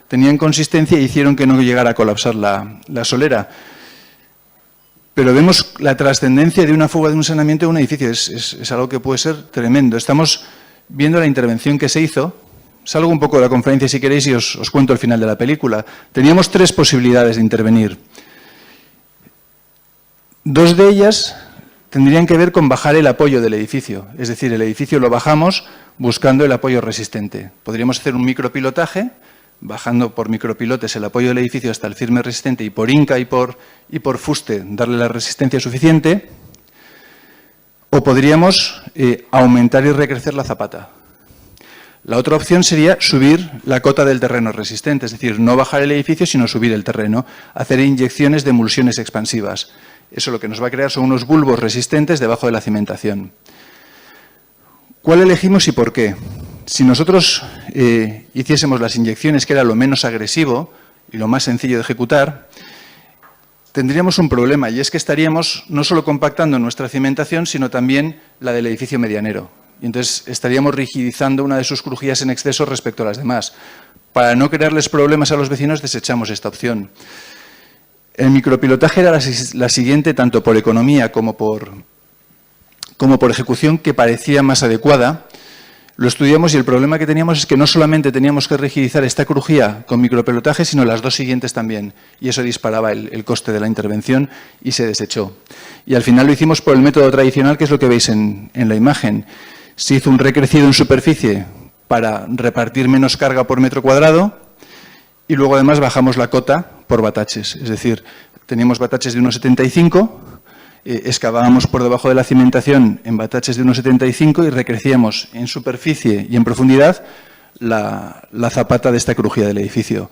tenían consistencia e hicieron que no llegara a colapsar la solera. Pero vemos la trascendencia de una fuga de un saneamiento de un edificio. Es algo que puede ser tremendo. Estamos viendo la intervención que se hizo. Salgo un poco de la conferencia si queréis y os cuento el final de la película. Teníamos 3 posibilidades de intervenir. 2 de ellas tendrían que ver con bajar el apoyo del edificio. Es decir, el edificio lo bajamos buscando el apoyo resistente. Podríamos hacer un micropilotaje, bajando por micropilotes el apoyo del edificio hasta el firme resistente y por hinca y por fuste darle la resistencia suficiente. O podríamos aumentar y recrecer la zapata. La otra opción sería subir la cota del terreno resistente, es decir, no bajar el edificio, sino subir el terreno, hacer inyecciones de emulsiones expansivas. Eso lo que nos va a crear son unos bulbos resistentes debajo de la cimentación. ¿Cuál elegimos y por qué? Si nosotros hiciésemos las inyecciones, que era lo menos agresivo y lo más sencillo de ejecutar, tendríamos un problema, y es que estaríamos no solo compactando nuestra cimentación, sino también la del edificio medianero. Y entonces estaríamos rigidizando una de sus crujías en exceso respecto a las demás. Para no crearles problemas a los vecinos, desechamos esta opción. El micropilotaje era la siguiente, tanto por economía como por ejecución, que parecía más adecuada. Lo estudiamos y el problema que teníamos es que no solamente teníamos que rigidizar esta crujía con micropelotaje, sino las dos siguientes también. Y eso disparaba el coste de la intervención y se desechó. Y al final lo hicimos por el método tradicional, que es lo que veis en la imagen. Se hizo un recrecido en superficie para repartir menos carga por metro cuadrado y luego además bajamos la cota por bataches. Es decir, teníamos bataches de 1,75, excavábamos por debajo de la cimentación en bataches de 1,75 y recrecíamos en superficie y en profundidad la zapata de esta crujía del edificio.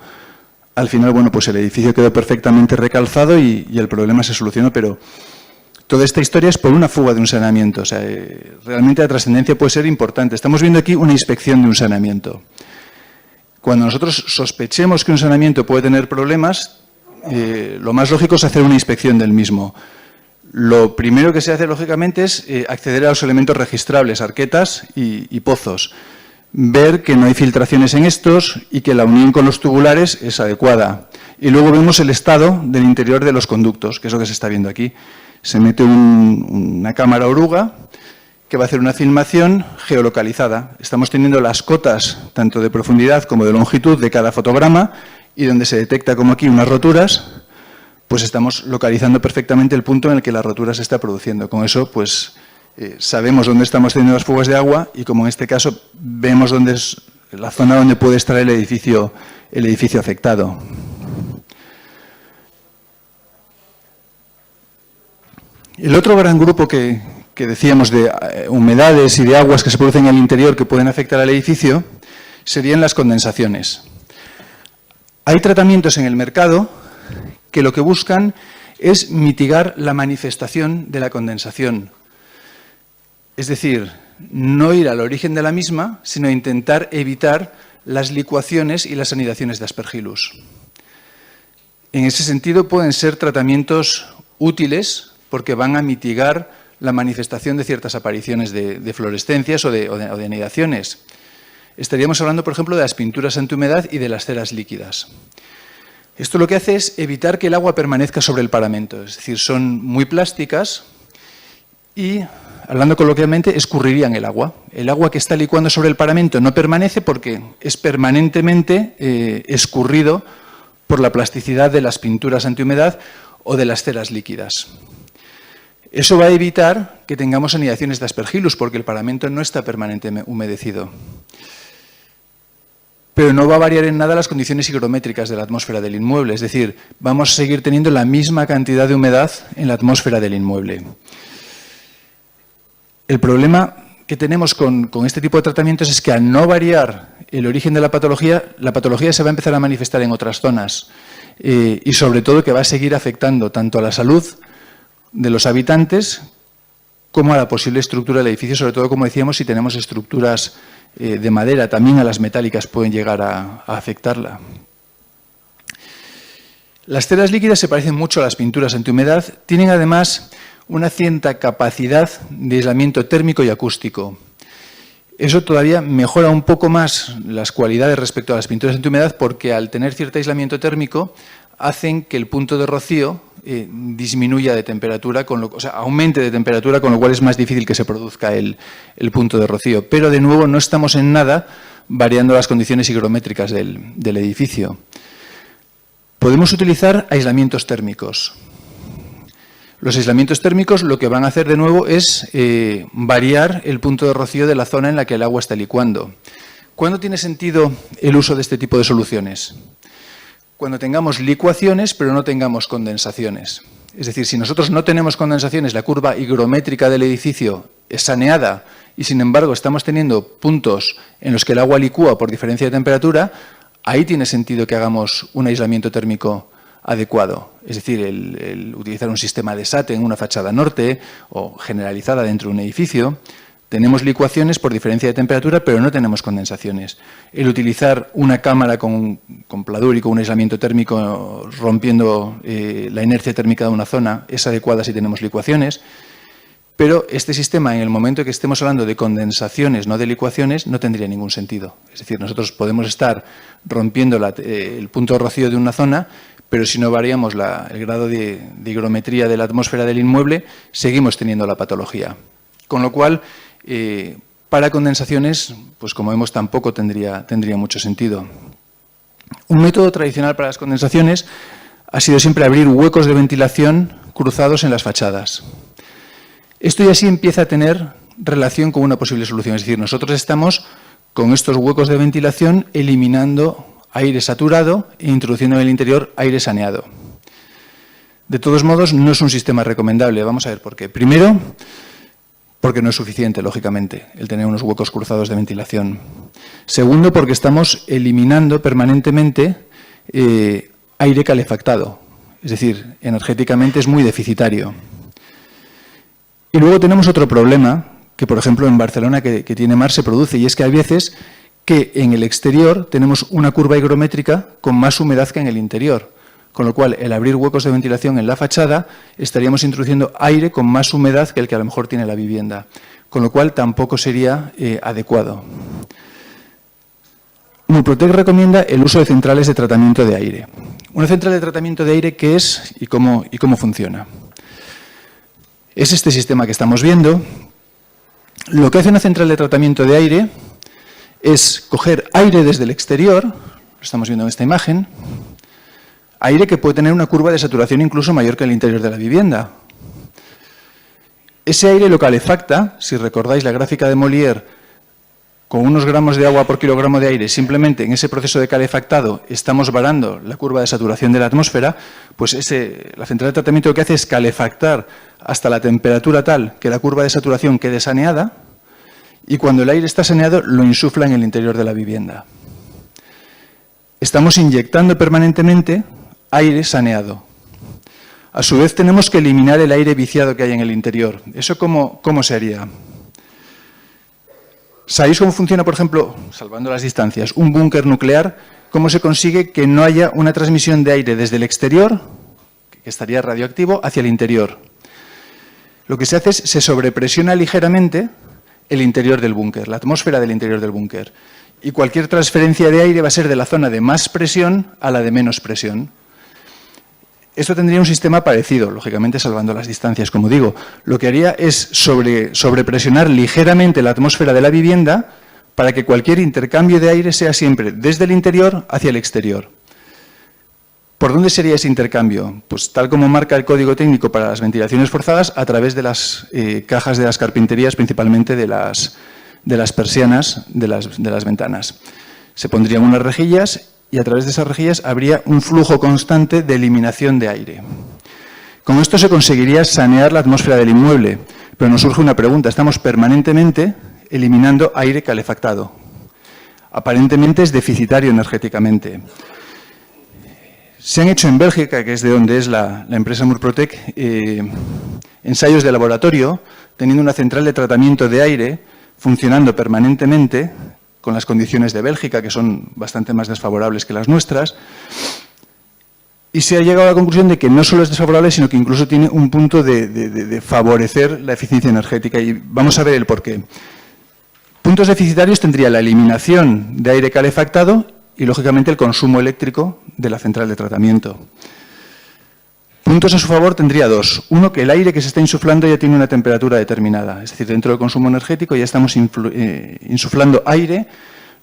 Al final, bueno, pues el edificio quedó perfectamente recalzado y el problema se solucionó, pero toda esta historia es por una fuga de un saneamiento. O sea, realmente la trascendencia puede ser importante. Estamos viendo aquí una inspección de un saneamiento. Cuando nosotros sospechemos que un saneamiento puede tener problemas, lo más lógico es hacer una inspección del mismo. Lo primero que se hace, lógicamente, es acceder a los elementos registrables, arquetas y pozos. Ver que no hay filtraciones en estos y que la unión con los tubulares es adecuada. Y luego vemos el estado del interior de los conductos, que es lo que se está viendo aquí. Se mete una cámara oruga que va a hacer una filmación geolocalizada. Estamos teniendo las cotas, tanto de profundidad como de longitud, de cada fotograma, y donde se detecta como aquí unas roturas, pues estamos localizando perfectamente el punto en el que la rotura se está produciendo. Con eso, pues sabemos dónde estamos teniendo las fugas de agua y, como en este caso, vemos dónde es la zona donde puede estar el edificio afectado. El otro gran grupo que decíamos de humedades y de aguas que se producen en el interior que pueden afectar al edificio serían las condensaciones. Hay tratamientos en el mercado que lo que buscan es mitigar la manifestación de la condensación. Es decir, no ir al origen de la misma, sino intentar evitar las licuaciones y las anidaciones de Aspergillus. En ese sentido, pueden ser tratamientos útiles porque van a mitigar la manifestación de ciertas apariciones de fluorescencias o de anidaciones. Estaríamos hablando, por ejemplo, de las pinturas antihumedad y de las ceras líquidas. Esto lo que hace es evitar que el agua permanezca sobre el paramento, es decir, son muy plásticas y, hablando coloquialmente, escurrirían el agua. El agua que está licuando sobre el paramento no permanece porque es permanentemente escurrido por la plasticidad de las pinturas antihumedad o de las ceras líquidas. Eso va a evitar que tengamos anidaciones de Aspergillus porque el paramento no está permanentemente humedecido. Pero no va a variar en nada las condiciones higrométricas de la atmósfera del inmueble, es decir, vamos a seguir teniendo la misma cantidad de humedad en la atmósfera del inmueble. El problema que tenemos con este tipo de tratamientos es que al no variar el origen de la patología se va a empezar a manifestar en otras zonas y sobre todo que va a seguir afectando tanto a la salud de los habitantes como a la posible estructura del edificio, sobre todo, como decíamos, si tenemos estructuras de madera, también a las metálicas pueden llegar a afectarla. Las ceras líquidas se parecen mucho a las pinturas antihumedad, tienen además una cierta capacidad de aislamiento térmico y acústico. Eso todavía mejora un poco más las cualidades respecto a las pinturas antihumedad porque al tener cierto aislamiento térmico hacen que el punto de rocío disminuya de temperatura, aumente de temperatura, con lo cual es más difícil que se produzca el punto de rocío. Pero, de nuevo, no estamos en nada variando las condiciones higrométricas del edificio. Podemos utilizar aislamientos térmicos. Los aislamientos térmicos lo que van a hacer, de nuevo, es variar el punto de rocío de la zona en la que el agua está licuando. ¿Cuándo tiene sentido el uso de este tipo de soluciones? Cuando tengamos licuaciones, pero no tengamos condensaciones. Es decir, si nosotros no tenemos condensaciones, la curva higrométrica del edificio es saneada y, sin embargo, estamos teniendo puntos en los que el agua licúa por diferencia de temperatura, ahí tiene sentido que hagamos un aislamiento térmico adecuado. Es decir, el utilizar un sistema de SAT en una fachada norte o generalizada dentro de un edificio. Tenemos licuaciones por diferencia de temperatura, pero no tenemos condensaciones. El utilizar una cámara con pladur y con un aislamiento térmico rompiendo la inercia térmica de una zona es adecuada si tenemos licuaciones, pero este sistema, en el momento que estemos hablando de condensaciones, no de licuaciones, no tendría ningún sentido. Es decir, nosotros podemos estar rompiendo el punto de rocío de una zona, pero si no variamos el grado de higrometría de la atmósfera del inmueble, seguimos teniendo la patología. Con lo cual, Para condensaciones, pues como vemos, tampoco tendría mucho sentido. Un método tradicional para las condensaciones ha sido siempre abrir huecos de ventilación cruzados en las fachadas. Esto ya sí empieza a tener relación con una posible solución. Es decir, nosotros estamos con estos huecos de ventilación eliminando aire saturado e introduciendo en el interior aire saneado. De todos modos, no es un sistema recomendable. Vamos a ver por qué. Primero, porque no es suficiente, lógicamente, el tener unos huecos cruzados de ventilación. Segundo, porque estamos eliminando permanentemente aire calefactado. Es decir, energéticamente es muy deficitario. Y luego tenemos otro problema, que por ejemplo en Barcelona, que tiene mar, se produce, y es que hay veces que en el exterior tenemos una curva higrométrica con más humedad que en el interior. Con lo cual, el abrir huecos de ventilación en la fachada, estaríamos introduciendo aire con más humedad que el que a lo mejor tiene la vivienda. Con lo cual, tampoco sería adecuado. Murprotec recomienda el uso de centrales de tratamiento de aire. Una central de tratamiento de aire, ¿qué es y cómo funciona? Es este sistema que estamos viendo. Lo que hace una central de tratamiento de aire es coger aire desde el exterior, lo estamos viendo en esta imagen, aire que puede tener una curva de saturación incluso mayor que el interior de la vivienda. Ese aire lo calefacta, si recordáis la gráfica de Molière, con unos gramos de agua por kilogramo de aire, simplemente en ese proceso de calefactado estamos varando la curva de saturación de la atmósfera, pues la central de tratamiento lo que hace es calefactar hasta la temperatura tal que la curva de saturación quede saneada, y cuando el aire está saneado lo insufla en el interior de la vivienda. Estamos inyectando permanentemente aire saneado. A su vez tenemos que eliminar el aire viciado que hay en el interior. ¿Eso cómo se haría? ¿Sabéis cómo funciona, por ejemplo, salvando las distancias, un búnker nuclear? ¿Cómo se consigue que no haya una transmisión de aire desde el exterior, que estaría radioactivo, hacia el interior? Lo que se hace es se sobrepresiona ligeramente el interior del búnker, la atmósfera del interior del búnker. Y cualquier transferencia de aire va a ser de la zona de más presión a la de menos presión. Esto tendría un sistema parecido, lógicamente salvando las distancias, como digo. Lo que haría es sobrepresionar ligeramente la atmósfera de la vivienda para que cualquier intercambio de aire sea siempre desde el interior hacia el exterior. ¿Por dónde sería ese intercambio? Pues tal como marca el código técnico para las ventilaciones forzadas, a través de las cajas de las carpinterías, principalmente de las persianas de las ventanas. Se pondrían unas rejillas y a través de esas rejillas habría un flujo constante de eliminación de aire. Con esto se conseguiría sanear la atmósfera del inmueble, pero nos surge una pregunta. Estamos permanentemente eliminando aire calefactado. Aparentemente es deficitario energéticamente. Se han hecho en Bélgica, que es de donde es la empresa Murprotec, ensayos de laboratorio, teniendo una central de tratamiento de aire funcionando permanentemente, con las condiciones de Bélgica, que son bastante más desfavorables que las nuestras, y se ha llegado a la conclusión de que no solo es desfavorable, sino que incluso tiene un punto de favorecer la eficiencia energética, y vamos a ver el porqué. Puntos deficitarios tendría la eliminación de aire calefactado y, lógicamente, el consumo eléctrico de la central de tratamiento. Puntos a su favor tendría dos. Uno, que el aire que se está insuflando ya tiene una temperatura determinada. Es decir, dentro del consumo energético ya estamos insuflando aire.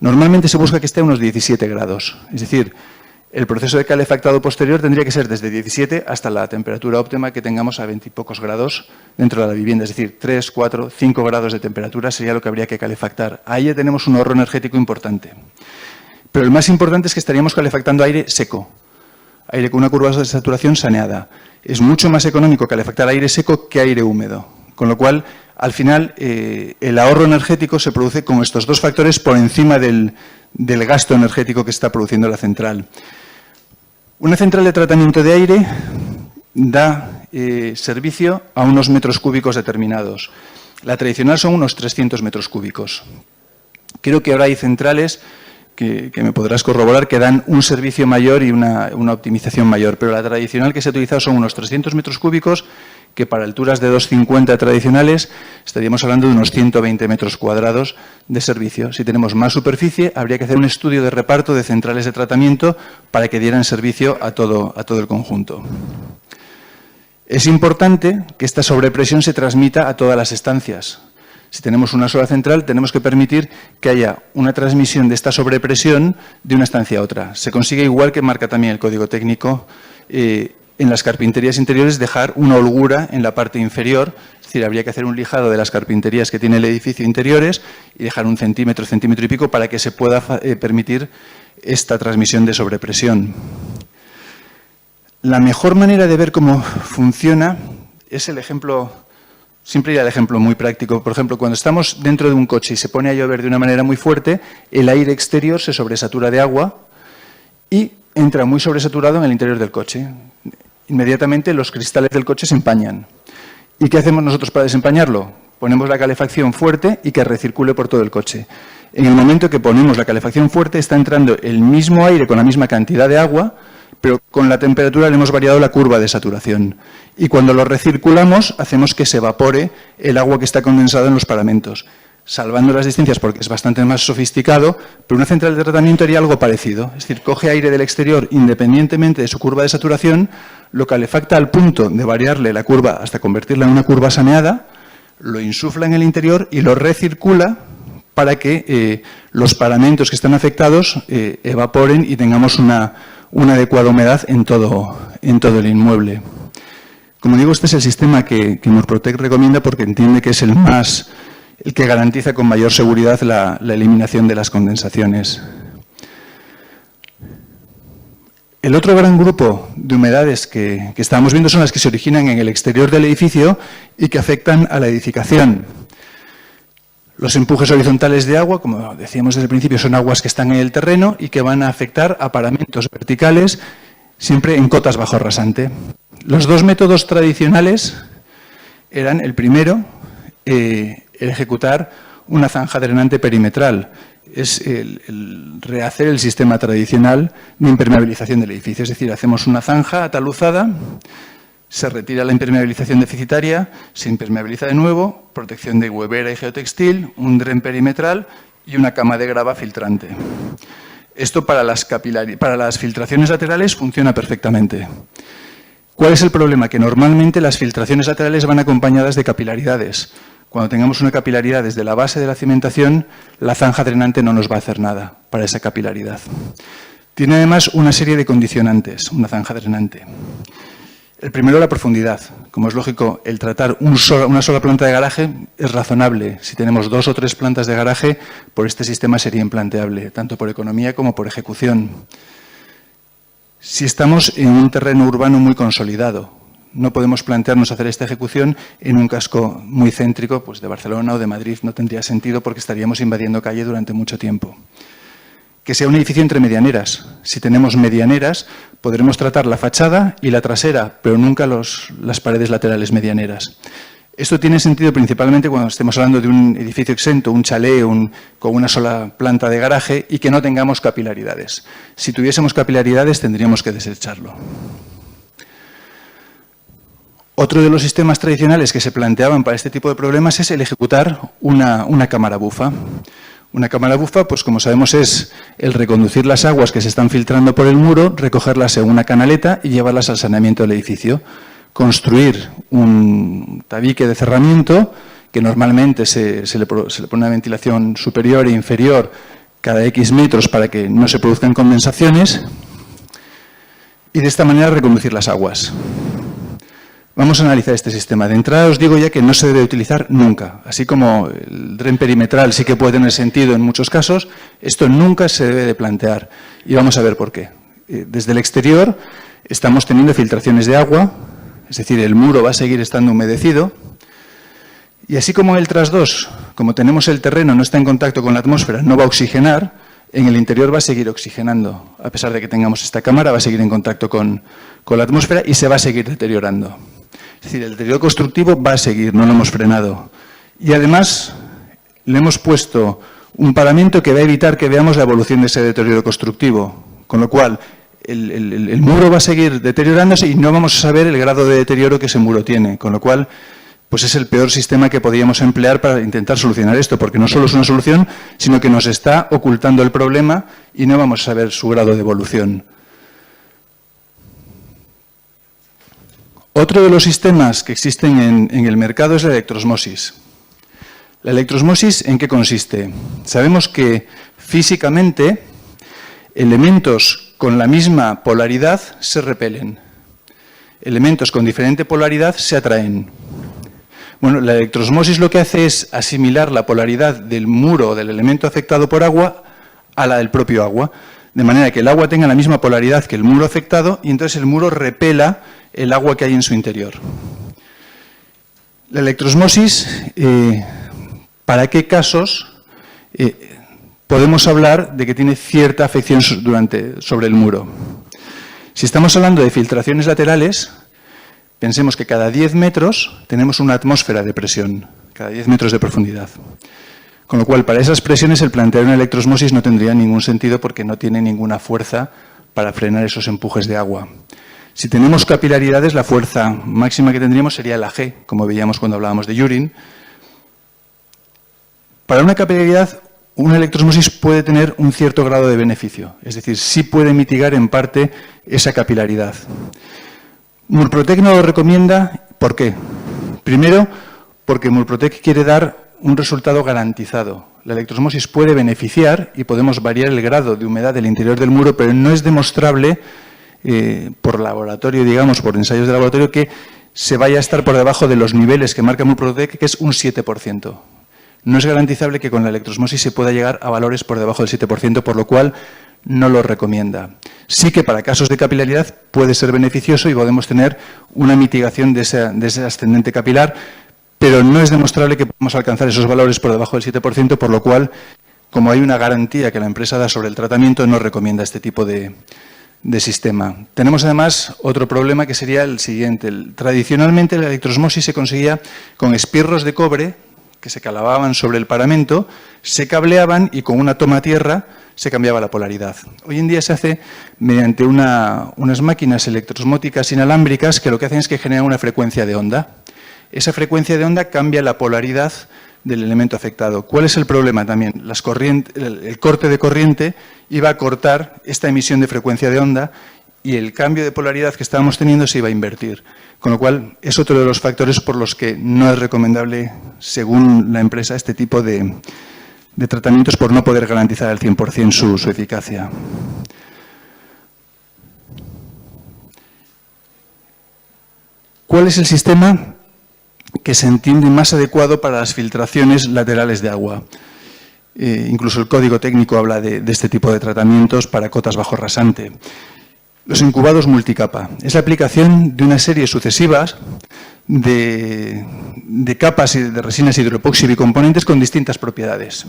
Normalmente se busca que esté a unos 17 grados. Es decir, el proceso de calefactado posterior tendría que ser desde 17 hasta la temperatura óptima que tengamos a 20 y pocos grados dentro de la vivienda. Es decir, 3, 4, 5 grados de temperatura sería lo que habría que calefactar. Ahí ya tenemos un ahorro energético importante. Pero el más importante es que estaríamos calefactando aire seco. Aire con una curva de saturación saneada. Es mucho más económico calefactar aire seco que aire húmedo. Con lo cual, al final, el ahorro energético se produce con estos dos factores por encima del gasto energético que está produciendo la central. Una central de tratamiento de aire da servicio a unos metros cúbicos determinados. La tradicional son unos 300 metros cúbicos. Creo que ahora hay centrales que me podrás corroborar, que dan un servicio mayor y una optimización mayor. Pero la tradicional que se ha utilizado son unos 300 metros cúbicos, que para alturas de 2,50 tradicionales estaríamos hablando de unos 120 metros cuadrados de servicio. Si tenemos más superficie, habría que hacer un estudio de reparto de centrales de tratamiento para que dieran servicio a todo el conjunto. Es importante que esta sobrepresión se transmita a todas las estancias. Si tenemos una sola central, tenemos que permitir que haya una transmisión de esta sobrepresión de una estancia a otra. Se consigue, igual que marca también el código técnico, en las carpinterías interiores dejar una holgura en la parte inferior. Es decir, habría que hacer un lijado de las carpinterías que tiene el edificio interiores y dejar 1 centímetro, centímetro y pico para que se pueda permitir esta transmisión de sobrepresión. La mejor manera de ver cómo funciona es el ejemplo, siempre iré al ejemplo muy práctico. Por ejemplo, cuando estamos dentro de un coche y se pone a llover de una manera muy fuerte, el aire exterior se sobresatura de agua y entra muy sobresaturado en el interior del coche. Inmediatamente los cristales del coche se empañan. ¿Y qué hacemos nosotros para desempañarlo? Ponemos la calefacción fuerte y que recircule por todo el coche. En el momento que ponemos la calefacción fuerte está entrando el mismo aire con la misma cantidad de agua, pero con la temperatura le hemos variado la curva de saturación. Y cuando lo recirculamos hacemos que se evapore el agua que está condensada en los paramentos, salvando las distancias porque es bastante más sofisticado, pero una central de tratamiento haría algo parecido. Es decir, coge aire del exterior independientemente de su curva de saturación, lo calefacta al punto de variarle la curva hasta convertirla en una curva saneada, lo insufla en el interior y lo recircula para que los paramentos que están afectados evaporen y tengamos una adecuada humedad en todo el inmueble. Como digo, este es el sistema que Murprotec recomienda porque entiende que es el que garantiza con mayor seguridad la eliminación de las condensaciones. El otro gran grupo de humedades que estamos viendo son las que se originan en el exterior del edificio y que afectan a la edificación. Los empujes horizontales de agua, como decíamos desde el principio, son aguas que están en el terreno y que van a afectar a paramentos verticales, siempre en cotas bajo rasante. Los dos métodos tradicionales eran, el primero, el ejecutar una zanja drenante perimetral. Es el rehacer el sistema tradicional de impermeabilización del edificio. Es decir, hacemos una zanja ataluzada, se retira la impermeabilización deficitaria, se impermeabiliza de nuevo, protección de huevera y geotextil, un dren perimetral y una cama de grava filtrante. Esto para las filtraciones laterales funciona perfectamente. ¿Cuál es el problema? Que normalmente las filtraciones laterales van acompañadas de capilaridades. Cuando tengamos una capilaridad desde la base de la cimentación, la zanja drenante no nos va a hacer nada para esa capilaridad. Tiene además una serie de condicionantes, una zanja drenante. El primero, la profundidad. Como es lógico, el tratar una sola planta de garaje es razonable. Si tenemos 2 o 3 plantas de garaje, por este sistema sería implanteable, tanto por economía como por ejecución. Si estamos en un terreno urbano muy consolidado, no podemos plantearnos hacer esta ejecución en un casco muy céntrico, pues de Barcelona o de Madrid. No tendría sentido porque estaríamos invadiendo calle durante mucho tiempo. Que sea un edificio entre medianeras. Si tenemos medianeras, podremos tratar la fachada y la trasera, pero nunca las paredes laterales medianeras. Esto tiene sentido principalmente cuando estemos hablando de un edificio exento, un chalet con una sola planta de garaje y que no tengamos capilaridades. Si tuviésemos capilaridades, tendríamos que desecharlo. Otro de los sistemas tradicionales que se planteaban para este tipo de problemas es el ejecutar una cámara bufa. Una cámara bufa, pues como sabemos, es el reconducir las aguas que se están filtrando por el muro, recogerlas en una canaleta y llevarlas al saneamiento del edificio. Construir un tabique de cerramiento, que normalmente se le pone una ventilación superior e inferior cada X metros para que no se produzcan condensaciones, y de esta manera reconducir las aguas. Vamos a analizar este sistema. De entrada os digo ya que no se debe utilizar nunca. Así como el dren perimetral sí que puede tener sentido en muchos casos, esto nunca se debe de plantear. Y vamos a ver por qué. Desde el exterior estamos teniendo filtraciones de agua, es decir, el muro va a seguir estando humedecido. Y así como en el trasdos, como tenemos el terreno, no está en contacto con la atmósfera, no va a oxigenar, en el interior va a seguir oxigenando. A pesar de que tengamos esta cámara, va a seguir en contacto con la atmósfera y se va a seguir deteriorando. Es decir, el deterioro constructivo va a seguir, no lo hemos frenado. Y además le hemos puesto un paramento que va a evitar que veamos la evolución de ese deterioro constructivo. Con lo cual, el muro va a seguir deteriorándose y no vamos a saber el grado de deterioro que ese muro tiene. Con lo cual, pues es el peor sistema que podíamos emplear para intentar solucionar esto, porque no solo es una solución, sino que nos está ocultando el problema y no vamos a saber su grado de evolución. Otro de los sistemas que existen en el mercado es la electroosmosis. ¿La electroosmosis en qué consiste? Sabemos que físicamente elementos con la misma polaridad se repelen. Elementos con diferente polaridad se atraen. Bueno, la electroosmosis lo que hace es asimilar la polaridad del muro o del elemento afectado por agua a la del propio agua, de manera que el agua tenga la misma polaridad que el muro afectado y entonces el muro repela el agua que hay en su interior. La electroosmosis, ¿para qué casos podemos hablar de que tiene cierta afección sobre el muro? Si estamos hablando de filtraciones laterales, pensemos que cada 10 metros tenemos una atmósfera de presión, cada 10 metros de profundidad. Con lo cual, para esas presiones, el plantear una electroosmosis no tendría ningún sentido porque no tiene ninguna fuerza para frenar esos empujes de agua. Si tenemos capilaridades, la fuerza máxima que tendríamos sería la G, como veíamos cuando hablábamos de Yurin. Para una capilaridad, una electroosmosis puede tener un cierto grado de beneficio, es decir, sí puede mitigar en parte esa capilaridad. Murprotec no lo recomienda, ¿por qué? Primero, porque Murprotec quiere dar un resultado garantizado. La electroosmosis puede beneficiar y podemos variar el grado de humedad del interior del muro, pero no es demostrable por laboratorio, digamos, por ensayos de laboratorio, que se vaya a estar por debajo de los niveles que marca Murprotec, que es un 7%. No es garantizable que con la electroosmosis se pueda llegar a valores por debajo del 7%, por lo cual no lo recomienda. Sí que para casos de capilaridad puede ser beneficioso y podemos tener una mitigación de ese ascendente capilar, pero no es demostrable que podamos alcanzar esos valores por debajo del 7%, por lo cual, como hay una garantía que la empresa da sobre el tratamiento, no recomienda este tipo de sistema. Tenemos además otro problema que sería el siguiente. Tradicionalmente la electroosmosis se conseguía con espirros de cobre que se clavaban sobre el paramento, se cableaban y con una toma tierra se cambiaba la polaridad. Hoy en día se hace mediante unas máquinas electroosmóticas inalámbricas que lo que hacen es que generan una frecuencia de onda. Esa frecuencia de onda cambia la polaridad del elemento afectado. ¿Cuál es el problema también? El corte de corriente iba a cortar esta emisión de frecuencia de onda y el cambio de polaridad que estábamos teniendo se iba a invertir. Con lo cual, es otro de los factores por los que no es recomendable, según la empresa, este tipo de tratamientos por no poder garantizar al 100% su eficacia. ¿Cuál es el sistema que se entiende más adecuado para las filtraciones laterales de agua? Incluso el código técnico habla de este tipo de tratamientos para cotas bajo rasante. Los incubados multicapa. Es la aplicación de una serie sucesivas de capas de resinas hidroepoxi bicomponentes con distintas propiedades.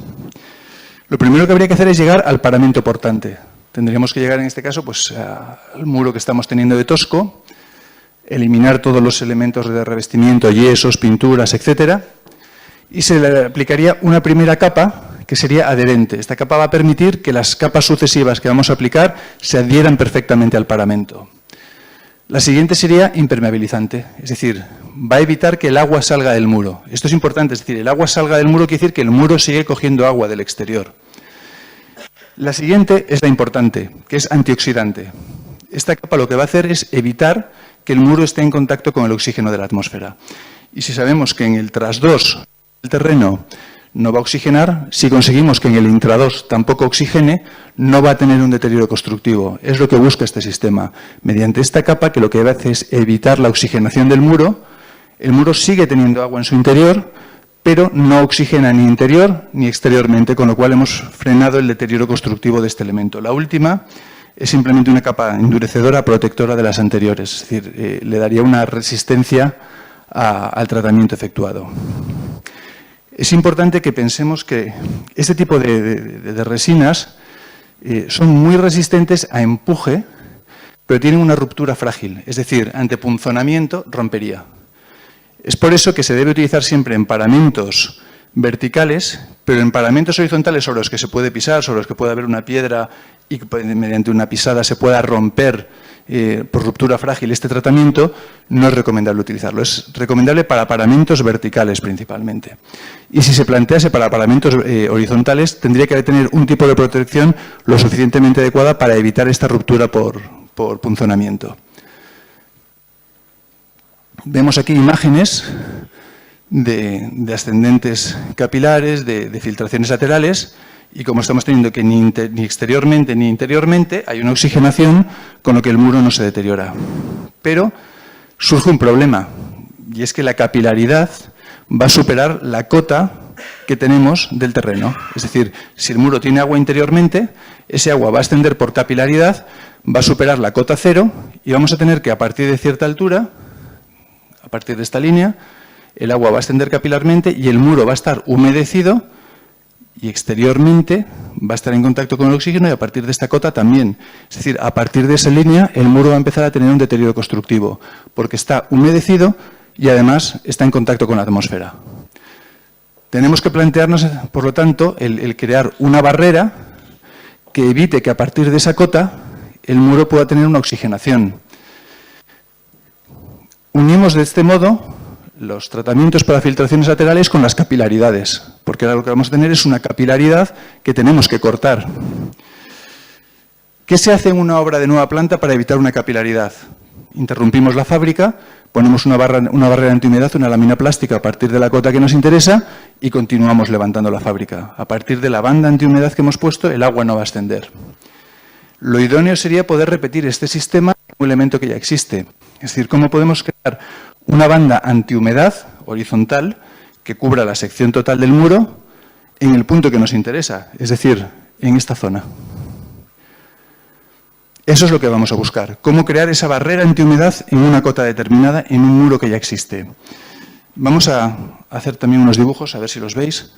Lo primero que habría que hacer es llegar al paramento portante. Tendríamos que llegar en este caso pues, al muro que estamos teniendo de tosco, eliminar todos los elementos de revestimiento, yesos, pinturas, etcétera, y se le aplicaría una primera capa que sería adherente. Esta capa va a permitir que las capas sucesivas que vamos a aplicar se adhieran perfectamente al paramento. La siguiente sería impermeabilizante, es decir, va a evitar que el agua salga del muro. Esto es importante, es decir, el agua salga del muro quiere decir que el muro sigue cogiendo agua del exterior. La siguiente es la importante, que es antioxidante. Esta capa lo que va a hacer es evitar que el muro esté en contacto con el oxígeno de la atmósfera. Y si sabemos que en el trasdós del terreno no va a oxigenar, si conseguimos que en el intradós tampoco oxigene, no va a tener un deterioro constructivo. Es lo que busca este sistema. Mediante esta capa, que lo que hace es evitar la oxigenación del muro, el muro sigue teniendo agua en su interior, pero no oxigena ni interior ni exteriormente, con lo cual hemos frenado el deterioro constructivo de este elemento. La última es simplemente una capa endurecedora protectora de las anteriores, es decir, le daría una resistencia al tratamiento efectuado. Es importante que pensemos que este tipo de resinas son muy resistentes a empuje, pero tienen una ruptura frágil, es decir, ante punzonamiento rompería. Es por eso que se debe utilizar siempre en paramentos verticales, pero en paramentos horizontales sobre los que se puede pisar, sobre los que puede haber una piedra y que mediante una pisada se pueda romper por ruptura frágil este tratamiento, no es recomendable utilizarlo. Es recomendable para paramentos verticales principalmente. Y si se plantease para paramentos horizontales, tendría que tener un tipo de protección lo suficientemente adecuada para evitar esta ruptura por punzonamiento. Vemos aquí imágenes de ascendentes capilares, de filtraciones laterales, y como estamos teniendo que ni exteriormente ni interiormente hay una oxigenación, con lo que el muro no se deteriora. Pero surge un problema, y es que la capilaridad va a superar la cota que tenemos del terreno. Es decir, si el muro tiene agua interiormente, ese agua va a ascender por capilaridad, va a superar la cota cero y vamos a tener que, a partir de cierta altura, a partir de esta línea, el agua va a ascender capilarmente y el muro va a estar humedecido y exteriormente va a estar en contacto con el oxígeno, y a partir de esta cota también. Es decir, a partir de esa línea el muro va a empezar a tener un deterioro constructivo, porque está humedecido y además está en contacto con la atmósfera. Tenemos que plantearnos, por lo tanto, el crear una barrera que evite que a partir de esa cota el muro pueda tener una oxigenación. Unimos de este modo los tratamientos para filtraciones laterales con las capilaridades, porque ahora lo que vamos a tener es una capilaridad que tenemos que cortar. ¿Qué se hace en una obra de nueva planta para evitar una capilaridad? Interrumpimos la fábrica, ponemos una barrera antihumedad, una lámina plástica a partir de la cota que nos interesa y continuamos levantando la fábrica. A partir de la banda antihumedad que hemos puesto, el agua no va a ascender. Lo idóneo sería poder repetir este sistema en un elemento que ya existe. Es decir, ¿cómo podemos crear una banda antihumedad horizontal que cubra la sección total del muro en el punto que nos interesa? Es decir, en esta zona. Eso es lo que vamos a buscar. Cómo crear esa barrera antihumedad en una cota determinada, en un muro que ya existe. Vamos a hacer también unos dibujos, a ver si los veis.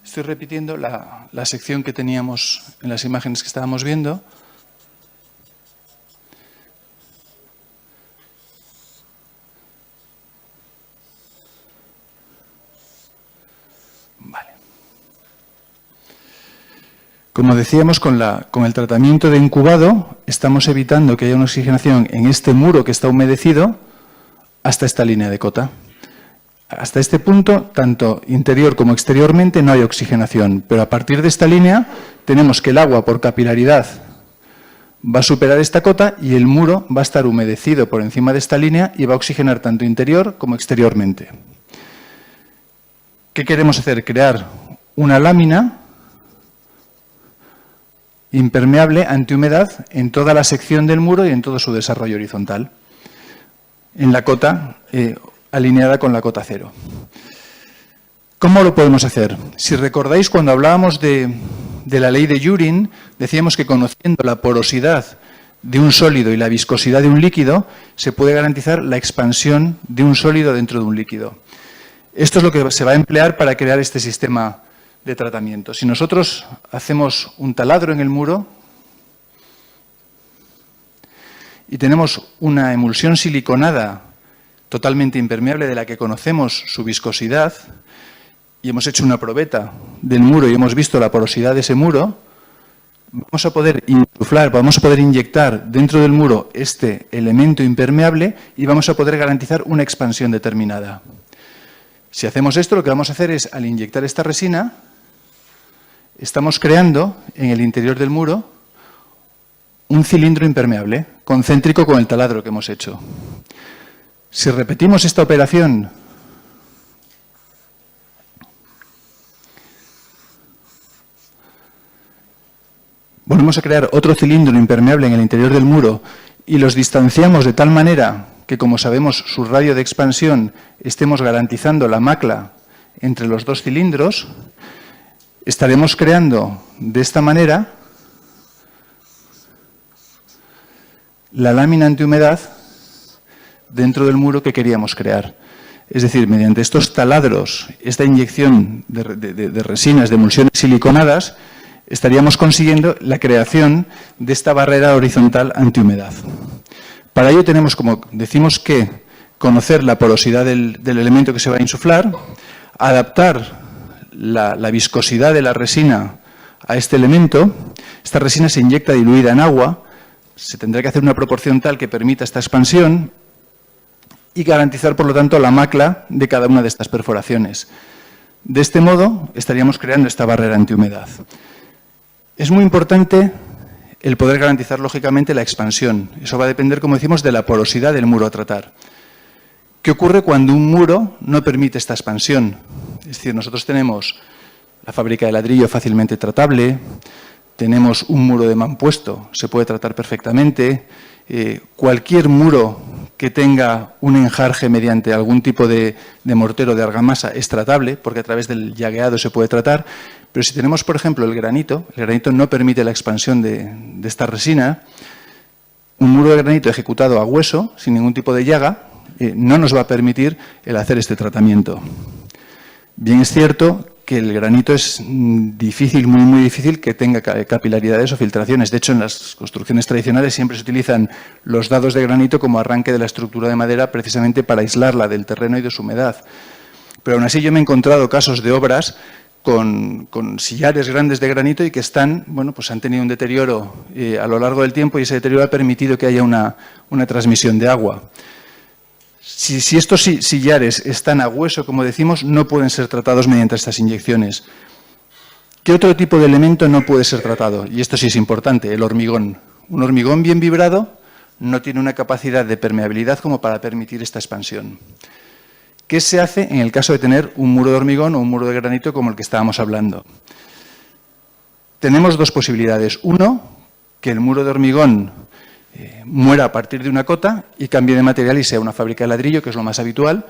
Estoy repitiendo la sección que teníamos en las imágenes que estábamos viendo. Vale. Como decíamos, con el tratamiento de incubado, estamos evitando que haya una oxigenación en este muro que está humedecido hasta esta línea de cota. Hasta este punto, tanto interior como exteriormente, no hay oxigenación, pero a partir de esta línea tenemos que el agua por capilaridad va a superar esta cota y el muro va a estar humedecido por encima de esta línea y va a oxigenar tanto interior como exteriormente. ¿Qué queremos hacer? Crear una lámina impermeable antihumedad en toda la sección del muro y en todo su desarrollo horizontal, en la cota alineada con la cota cero. ¿Cómo lo podemos hacer? Si recordáis, cuando hablábamos de la ley de Yurin, decíamos que conociendo la porosidad de un sólido y la viscosidad de un líquido, se puede garantizar la expansión de un sólido dentro de un líquido. Esto es lo que se va a emplear para crear este sistema de tratamiento. Si nosotros hacemos un taladro en el muro y tenemos una emulsión siliconada totalmente impermeable de la que conocemos su viscosidad y hemos hecho una probeta del muro y hemos visto la porosidad de ese muro, vamos a poder insuflar, vamos a poder inyectar dentro del muro este elemento impermeable y vamos a poder garantizar una expansión determinada. Si hacemos esto, lo que vamos a hacer es, al inyectar esta resina, estamos creando en el interior del muro un cilindro impermeable, concéntrico con el taladro que hemos hecho. Si repetimos esta operación volvemos a crear otro cilindro impermeable en el interior del muro y los distanciamos de tal manera que, como sabemos, su radio de expansión estemos garantizando la macla entre los dos cilindros, estaremos creando de esta manera la lámina antihumedad dentro del muro que queríamos crear. Es decir, mediante estos taladros, esta inyección de resinas, de emulsiones siliconadas, estaríamos consiguiendo la creación de esta barrera horizontal antihumedad. Para ello tenemos, como decimos, que conocer la porosidad del elemento que se va a insuflar, adaptar la viscosidad de la resina a este elemento, esta resina se inyecta diluida en agua, se tendrá que hacer una proporción tal que permita esta expansión y garantizar, por lo tanto, la macla de cada una de estas perforaciones. De este modo, estaríamos creando esta barrera antihumedad. Es muy importante el poder garantizar, lógicamente, la expansión. Eso va a depender, como decimos, de la porosidad del muro a tratar. ¿Qué ocurre cuando un muro no permite esta expansión? Es decir, nosotros tenemos la fábrica de ladrillo fácilmente tratable, tenemos un muro de mampuesto, se puede tratar perfectamente. Cualquier muro que tenga un enjarje mediante algún tipo de mortero de argamasa es tratable, porque a través del llagueado se puede tratar. Pero si tenemos, por ejemplo, el granito no permite la expansión de esta resina. Un muro de granito ejecutado a hueso, sin ningún tipo de llaga, no nos va a permitir el hacer este tratamiento. Bien es cierto que el granito es difícil, muy difícil que tenga capilaridades o filtraciones. De hecho, en las construcciones tradicionales siempre se utilizan los dados de granito como arranque de la estructura de madera precisamente para aislarla del terreno y de su humedad. Pero aún así yo me he encontrado casos de obras con sillares grandes de granito y que están, bueno, pues han tenido un deterioro a lo largo del tiempo y ese deterioro ha permitido que haya una transmisión de agua. Si estos sillares están a hueso, como decimos, no pueden ser tratados mediante estas inyecciones. ¿Qué otro tipo de elemento no puede ser tratado? Y esto sí es importante, el hormigón. Un hormigón bien vibrado no tiene una capacidad de permeabilidad como para permitir esta expansión. ¿Qué se hace en el caso de tener un muro de hormigón o un muro de granito como el que estábamos hablando? Tenemos dos posibilidades. Uno, que el muro de hormigón muera a partir de una cota y cambie de material y sea una fábrica de ladrillo, que es lo más habitual.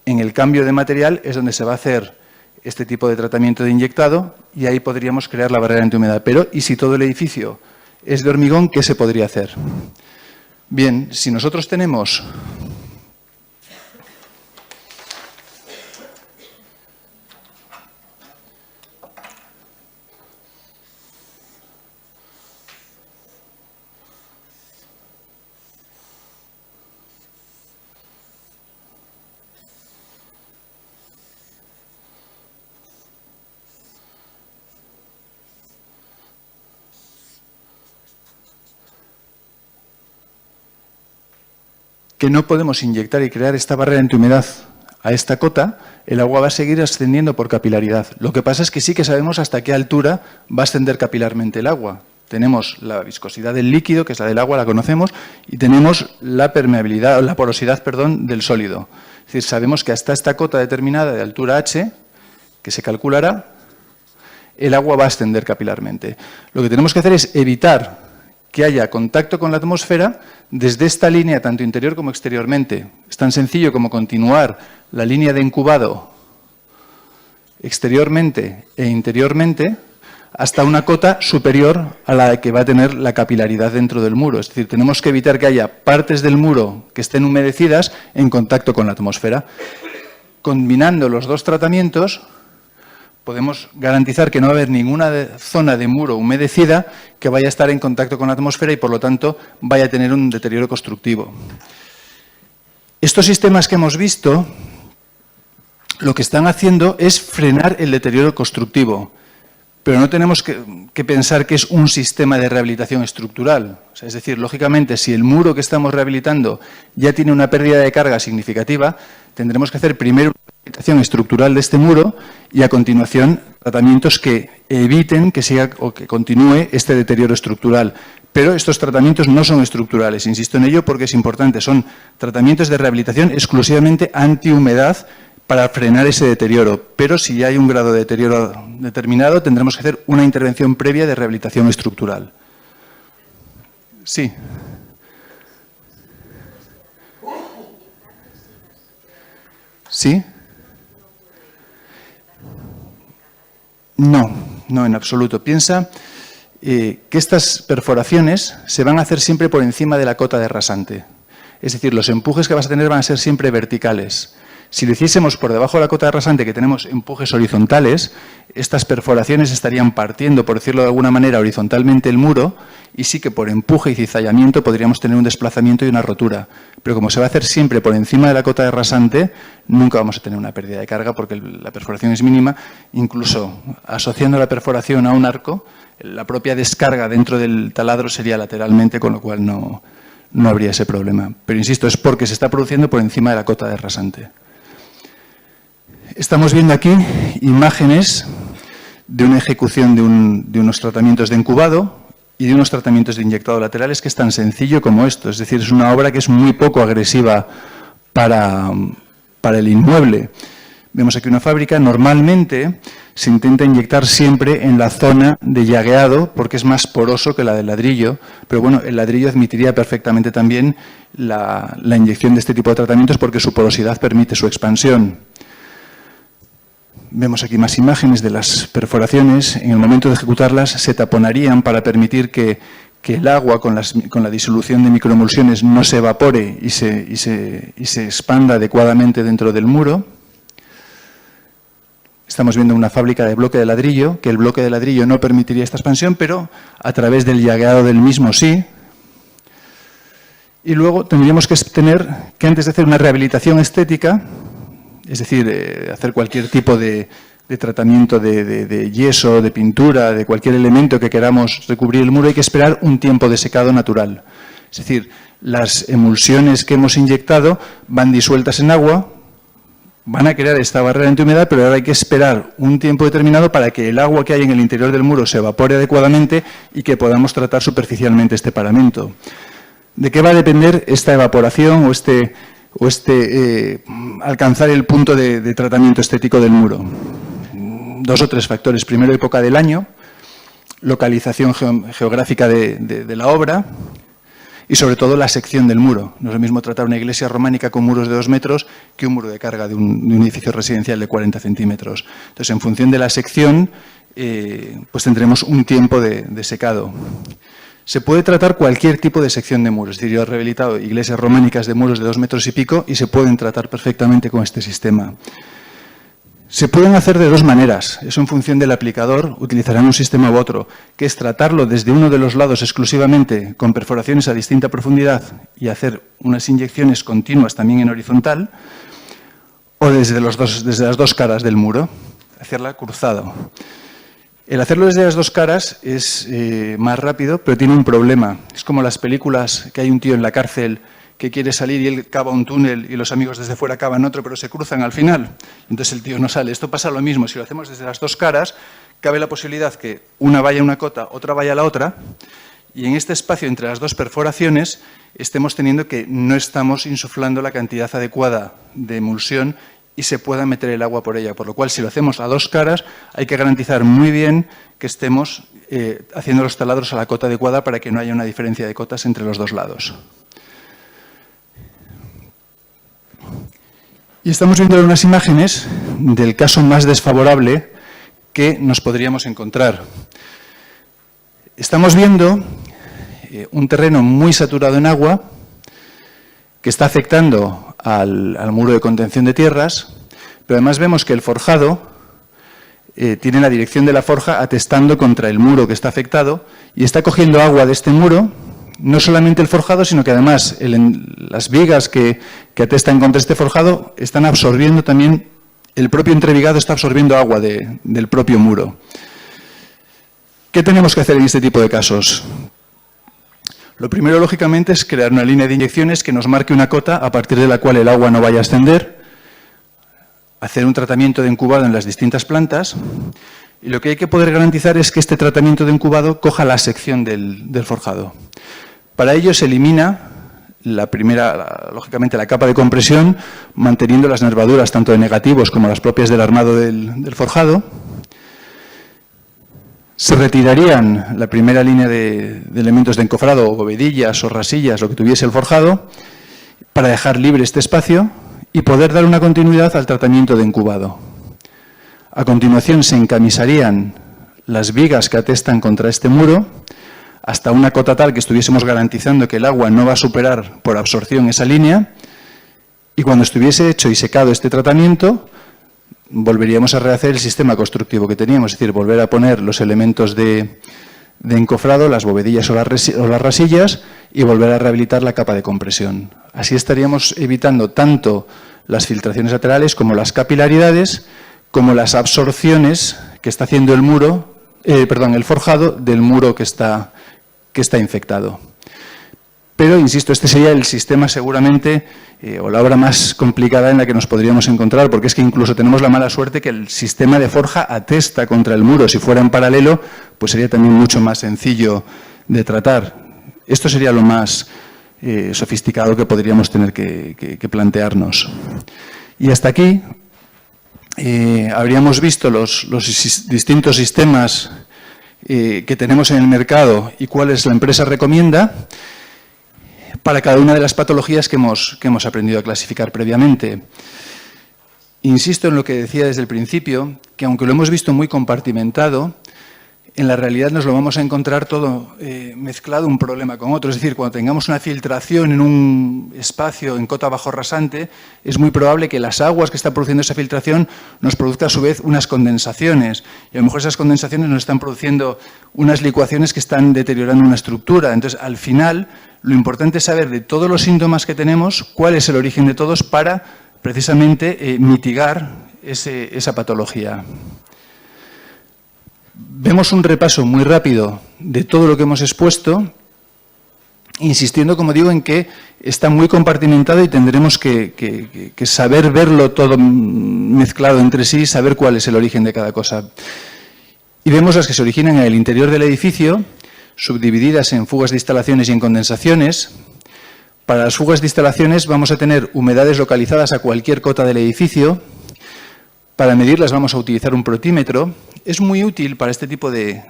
En el cambio de material es donde se va a hacer este tipo de tratamiento de inyectado y ahí podríamos crear la barrera antihumedad. Pero, ¿y si todo el edificio es de hormigón, qué se podría hacer? Bien, si nosotros tenemos que no podemos inyectar y crear esta barrera antihumedad a esta cota, el agua va a seguir ascendiendo por capilaridad. Lo que pasa es que sí que sabemos hasta qué altura va a ascender capilarmente el agua. Tenemos la viscosidad del líquido, que es la del agua, la conocemos, y tenemos la permeabilidad, la porosidad, perdón, del sólido. Es decir, sabemos que hasta esta cota determinada de altura h, que se calculará, el agua va a ascender capilarmente. Lo que tenemos que hacer es evitar que haya contacto con la atmósfera desde esta línea, tanto interior como exteriormente. Es tan sencillo como continuar la línea de incubado exteriormente e interiormente hasta una cota superior a la que va a tener la capilaridad dentro del muro. Es decir, tenemos que evitar que haya partes del muro que estén humedecidas en contacto con la atmósfera. Combinando los dos tratamientos, podemos garantizar que no va a haber ninguna zona de muro humedecida que vaya a estar en contacto con la atmósfera y, por lo tanto, vaya a tener un deterioro constructivo. Estos sistemas que hemos visto, lo que están haciendo es frenar el deterioro constructivo, pero no tenemos que pensar que es un sistema de rehabilitación estructural. O sea, es decir, lógicamente, si el muro que estamos rehabilitando ya tiene una pérdida de carga significativa, tendremos que hacer primero una rehabilitación estructural de este muro y, a continuación, tratamientos que eviten que siga o que continúe este deterioro estructural. Pero estos tratamientos no son estructurales, insisto en ello porque es importante, son tratamientos de rehabilitación exclusivamente antihumedad para frenar ese deterioro. Pero si ya hay un grado de deterioro determinado, tendremos que hacer una intervención previa de rehabilitación estructural. Sí. ¿Sí? No, en absoluto. Piensa que estas perforaciones se van a hacer siempre por encima de la cota de rasante. Es decir, los empujes que vas a tener van a ser siempre verticales. Si lo hiciésemos por debajo de la cota de rasante, que tenemos empujes horizontales, estas perforaciones estarían partiendo, por decirlo de alguna manera, horizontalmente el muro, y sí que por empuje y cizallamiento podríamos tener un desplazamiento y una rotura. Pero como se va a hacer siempre por encima de la cota de rasante, nunca vamos a tener una pérdida de carga porque la perforación es mínima. Incluso asociando la perforación a un arco, la propia descarga dentro del taladro sería lateralmente, con lo cual no habría ese problema. Pero insisto, es porque se está produciendo por encima de la cota de rasante. Estamos viendo aquí imágenes de una ejecución de unos tratamientos de incubado y de unos tratamientos de inyectado laterales, que es tan sencillo como esto. Es decir, es una obra que es muy poco agresiva para el inmueble. Vemos aquí una fábrica. Normalmente se intenta inyectar siempre en la zona de llagueado porque es más poroso que la del ladrillo, pero bueno, el ladrillo admitiría perfectamente también la inyección de este tipo de tratamientos porque su porosidad permite su expansión. Vemos aquí más imágenes de las perforaciones. En el momento de ejecutarlas se taponarían para permitir que el agua con la disolución de microemulsiones no se evapore y se expanda adecuadamente dentro del muro. Estamos viendo una fábrica de bloque de ladrillo, que el bloque de ladrillo no permitiría esta expansión, pero a través del llagueado del mismo sí. Y luego tendríamos que tener que, antes de hacer una rehabilitación estética, es decir, hacer cualquier tipo de tratamiento de yeso, de pintura, de cualquier elemento que queramos recubrir el muro, hay que esperar un tiempo de secado natural. Es decir, las emulsiones que hemos inyectado van disueltas en agua, van a crear esta barrera antihumedad, pero ahora hay que esperar un tiempo determinado para que el agua que hay en el interior del muro se evapore adecuadamente y que podamos tratar superficialmente este paramento. ¿De qué va a depender esta evaporación o alcanzar el punto de tratamiento estético del muro? 2 o 3 factores. Primero, época del año, localización geográfica de la obra y, sobre todo, la sección del muro. No es lo mismo tratar una iglesia románica con muros de 2 metros que un muro de carga de un edificio residencial de 40 centímetros. Entonces, en función de la sección, pues tendremos un tiempo de secado. Se puede tratar cualquier tipo de sección de muros. Es decir, yo he rehabilitado iglesias románicas de muros de 2 metros y pico y se pueden tratar perfectamente con este sistema. Se pueden hacer de 2 maneras. Eso en función del aplicador, utilizarán un sistema u otro, que es tratarlo desde uno de los lados exclusivamente con perforaciones a distinta profundidad y hacer unas inyecciones continuas también en horizontal, o desde las 2 caras del muro, hacerla cruzado. El hacerlo desde las 2 caras es más rápido, pero tiene un problema. Es como las películas que hay un tío en la cárcel que quiere salir y él cava un túnel y los amigos desde fuera cavan otro, pero se cruzan al final. Entonces el tío no sale. Esto pasa lo mismo. Si lo hacemos desde las 2 caras, cabe la posibilidad que una vaya a una cota, otra vaya a la otra, y en este espacio entre las 2 perforaciones estemos teniendo que no estamos insuflando la cantidad adecuada de emulsión y se pueda meter el agua por ella. Por lo cual, si lo hacemos a 2 caras, hay que garantizar muy bien que estemos haciendo los taladros a la cota adecuada para que no haya una diferencia de cotas entre los 2 lados. Y estamos viendo unas imágenes del caso más desfavorable que nos podríamos encontrar. Estamos viendo un terreno muy saturado en agua que está afectando al muro de contención de tierras, pero además vemos que el forjado tiene la dirección de la forja atestando contra el muro que está afectado y está cogiendo agua de este muro. No solamente el forjado, sino que además las vigas que atestan contra este forjado están absorbiendo también, el propio entrevigado está absorbiendo agua del propio muro. ¿Qué tenemos que hacer en este tipo de casos? Lo primero, lógicamente, es crear una línea de inyecciones que nos marque una cota a partir de la cual el agua no vaya a ascender, hacer un tratamiento de incubado en las distintas plantas. Y lo que hay que poder garantizar es que este tratamiento de incubado coja la sección del forjado. Para ello se elimina lógicamente la capa de compresión, manteniendo las nervaduras tanto de negativos como las propias del armado del forjado. Se retirarían la primera línea de elementos de encofrado, o bovedillas o rasillas, lo que tuviese el forjado, para dejar libre este espacio y poder dar una continuidad al tratamiento de incubado. A continuación se encamisarían las vigas que atestan contra este muro hasta una cota tal que estuviésemos garantizando que el agua no va a superar por absorción esa línea Y cuando estuviese hecho y secado este tratamiento, volveríamos a rehacer el sistema constructivo que teníamos, es decir, volver a poner los elementos de encofrado, las bovedillas o las rasillas, y volver a rehabilitar la capa de compresión. Así estaríamos evitando tanto las filtraciones laterales como las capilaridades, como las absorciones que está haciendo el forjado del muro que está infectado. Pero, insisto, este sería el sistema seguramente, o la obra más complicada en la que nos podríamos encontrar, porque es que incluso tenemos la mala suerte que el sistema de forja atesta contra el muro. Si fuera en paralelo, pues sería también mucho más sencillo de tratar. Esto sería lo más sofisticado que podríamos tener que plantearnos. Y hasta aquí habríamos visto los distintos sistemas que tenemos en el mercado y cuáles la empresa recomienda para cada una de las patologías que hemos aprendido a clasificar previamente. Insisto en lo que decía desde el principio, que aunque lo hemos visto muy compartimentado, en la realidad nos lo vamos a encontrar todo mezclado un problema con otro. Es decir, cuando tengamos una filtración en un espacio en cota bajo rasante, es muy probable que las aguas que están produciendo esa filtración nos produzca a su vez unas condensaciones. Y a lo mejor esas condensaciones nos están produciendo unas licuaciones que están deteriorando una estructura. Entonces, al final, lo importante es saber de todos los síntomas que tenemos, cuál es el origen de todos para, precisamente, mitigar esa patología. Vemos un repaso muy rápido de todo lo que hemos expuesto, insistiendo, como digo, en que está muy compartimentado y tendremos que saber verlo todo mezclado entre sí, saber cuál es el origen de cada cosa. Y vemos las que se originan en el interior del edificio, subdivididas en fugas de instalaciones y en condensaciones. Para las fugas de instalaciones vamos a tener humedades localizadas a cualquier cota del edificio. Para medirlas vamos a utilizar un protímetro. Es muy útil para este tipo de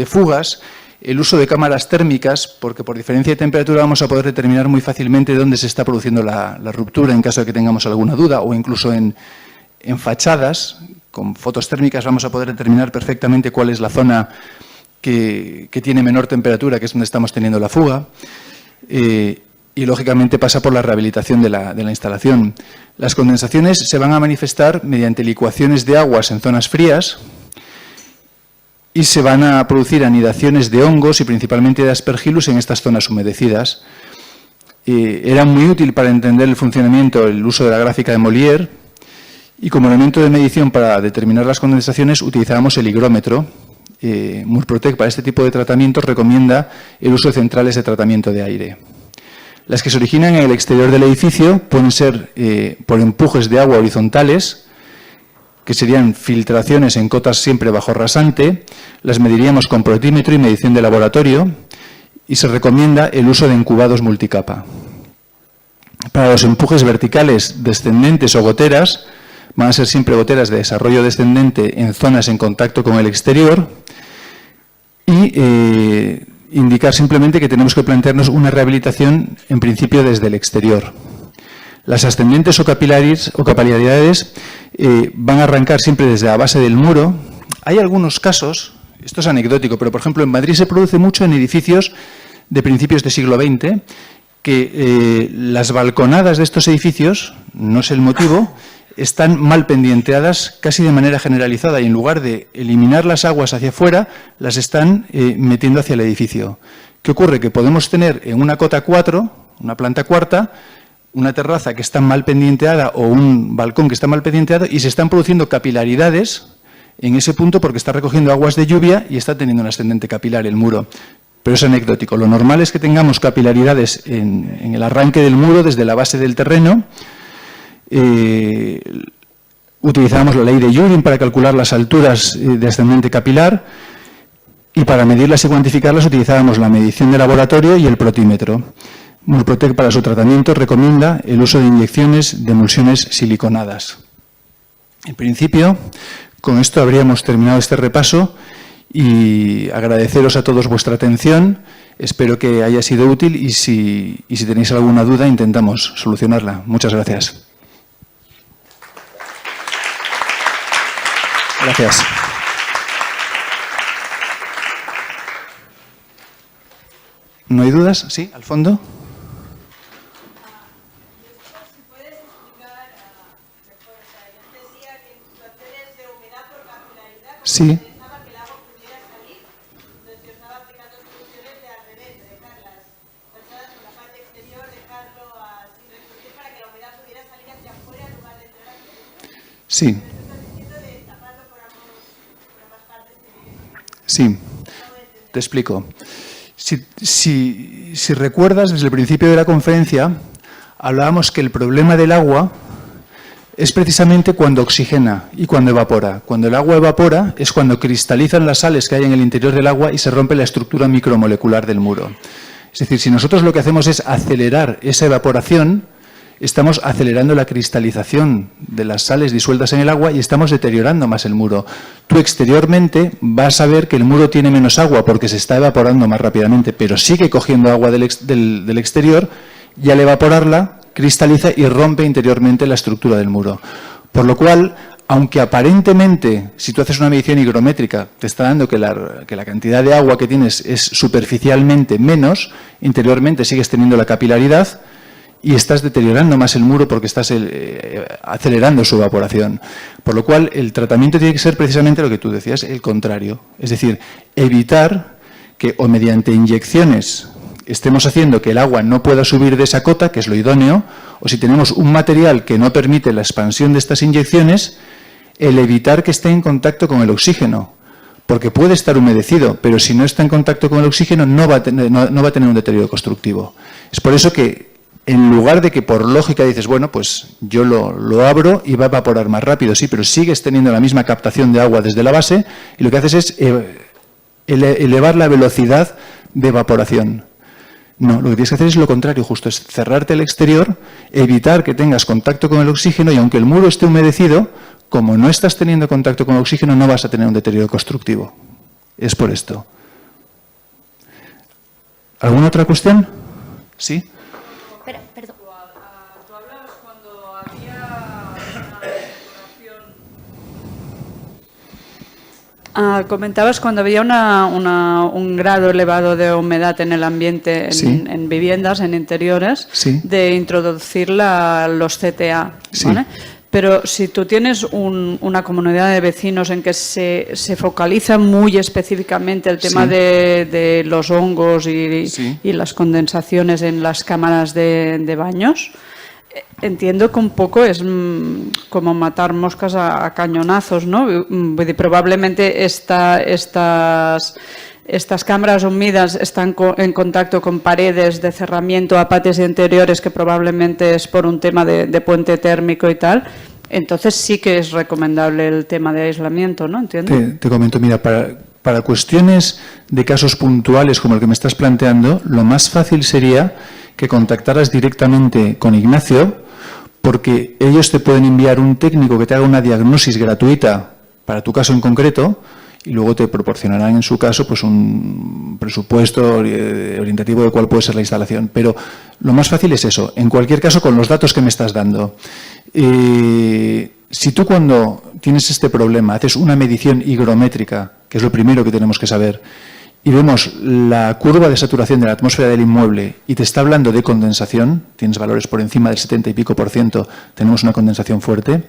fugas el uso de cámaras térmicas, porque por diferencia de temperatura vamos a poder determinar muy fácilmente dónde se está produciendo la ruptura en caso de que tengamos alguna duda, o incluso en fachadas, con fotos térmicas vamos a poder determinar perfectamente cuál es la zona que tiene menor temperatura, que es donde estamos teniendo la fuga. Y, lógicamente, pasa por la rehabilitación de la instalación. Las condensaciones se van a manifestar mediante licuaciones de aguas en zonas frías y se van a producir anidaciones de hongos y principalmente de aspergillus en estas zonas humedecidas. Era muy útil para entender el funcionamiento el uso de la gráfica de Molière, y como elemento de medición para determinar las condensaciones utilizábamos el higrómetro. Murprotec para este tipo de tratamientos recomienda el uso de centrales de tratamiento de aire. Las que se originan en el exterior del edificio pueden ser por empujes de agua horizontales, que serían filtraciones en cotas siempre bajo rasante. Las mediríamos con protímetro y medición de laboratorio, y se recomienda el uso de incubados multicapa. Para los empujes verticales descendentes o goteras, van a ser siempre goteras de desarrollo descendente en zonas en contacto con el exterior, y indicar simplemente que tenemos que plantearnos una rehabilitación en principio desde el exterior. Las ascendentes o capilaridades van a arrancar siempre desde la base del muro. Hay algunos casos, esto es anecdótico, pero por ejemplo en Madrid se produce mucho en edificios de principios del siglo XX, que las balconadas de estos edificios, no sé el motivo, están mal pendienteadas casi de manera generalizada, y en lugar de eliminar las aguas hacia afuera, las están metiendo hacia el edificio. ¿Qué ocurre? Que podemos tener en una cota 4, una planta cuarta, una terraza que está mal pendienteada o un balcón que está mal pendienteado, y se están produciendo capilaridades en ese punto porque está recogiendo aguas de lluvia y está teniendo un ascendente capilar el muro. Pero es anecdótico. Lo normal es que tengamos capilaridades en el arranque del muro desde la base del terreno. Utilizamos la ley de Youdin para calcular las alturas de ascendente capilar, y para medirlas y cuantificarlas utilizábamos la medición de laboratorio y el protímetro. Murprotec para su tratamiento recomienda el uso de inyecciones de emulsiones siliconadas. En principio, con esto habríamos terminado este repaso, y agradeceros a todos vuestra atención. Espero que haya sido útil, y si tenéis alguna duda intentamos solucionarla. Muchas gracias. Gracias. ¿No hay dudas? ¿Sí? ¿Al fondo? Si puede Sí. Sí. Sí, te explico. Si recuerdas, desde el principio de la conferencia, hablábamos que el problema del agua es precisamente cuando oxigena y cuando evapora. Cuando el agua evapora es cuando cristalizan las sales que hay en el interior del agua y se rompe la estructura micromolecular del muro. Es decir, si nosotros lo que hacemos es acelerar esa evaporación, estamos acelerando la cristalización de las sales disueltas en el agua y estamos deteriorando más el muro. Tú exteriormente vas a ver que el muro tiene menos agua porque se está evaporando más rápidamente, pero sigue cogiendo agua del exterior y al evaporarla cristaliza y rompe interiormente la estructura del muro. Por lo cual, aunque aparentemente, si tú haces una medición higrométrica, te está dando que la cantidad de agua que tienes es superficialmente menos, interiormente sigues teniendo la capilaridad, y estás deteriorando más el muro porque estás acelerando su evaporación. Por lo cual, el tratamiento tiene que ser precisamente lo que tú decías, el contrario. Es decir, evitar que o mediante inyecciones estemos haciendo que el agua no pueda subir de esa cota, que es lo idóneo, o si tenemos un material que no permite la expansión de estas inyecciones, el evitar que esté en contacto con el oxígeno. Porque puede estar humedecido, pero si no está en contacto con el oxígeno no va a tener un deterioro constructivo. Es por eso que en lugar de que por lógica dices, bueno, pues yo lo abro y va a evaporar más rápido, sí, pero sigues teniendo la misma captación de agua desde la base y lo que haces es elevar la velocidad de evaporación. No, lo que tienes que hacer es lo contrario, justo es cerrarte el exterior, evitar que tengas contacto con el oxígeno y aunque el muro esté humedecido, como no estás teniendo contacto con el oxígeno no vas a tener un deterioro constructivo. Es por esto. ¿Alguna otra cuestión? ¿Sí? Perdón. Tú hablabas cuando había una comentabas cuando había un grado elevado de humedad en el ambiente, en viviendas, en interiores, de introducir los CTA, ¿vale? Pero si tú tienes una comunidad de vecinos en que se focaliza muy específicamente el tema de los hongos y las condensaciones en las cámaras de baños, entiendo que un poco es como matar moscas a cañonazos, ¿no? Probablemente estas cámaras humidas están en contacto con paredes de cerramiento a patios interiores que probablemente es por un tema de puente térmico y tal. Entonces sí que es recomendable el tema de aislamiento, ¿no? ¿Entiendes? Te comento, mira, para cuestiones de casos puntuales como el que me estás planteando, lo más fácil sería que contactaras directamente con Ignacio, porque ellos te pueden enviar un técnico que te haga una diagnosis gratuita para tu caso en concreto y luego te proporcionarán en su caso pues un presupuesto orientativo de cuál puede ser la instalación. Pero lo más fácil es eso, en cualquier caso con los datos que me estás dando. Si tú cuando tienes este problema haces una medición higrométrica, que es lo primero que tenemos que saber, y vemos la curva de saturación de la atmósfera del inmueble y te está hablando de condensación, tienes valores por encima del 70 y pico %, tenemos una condensación fuerte,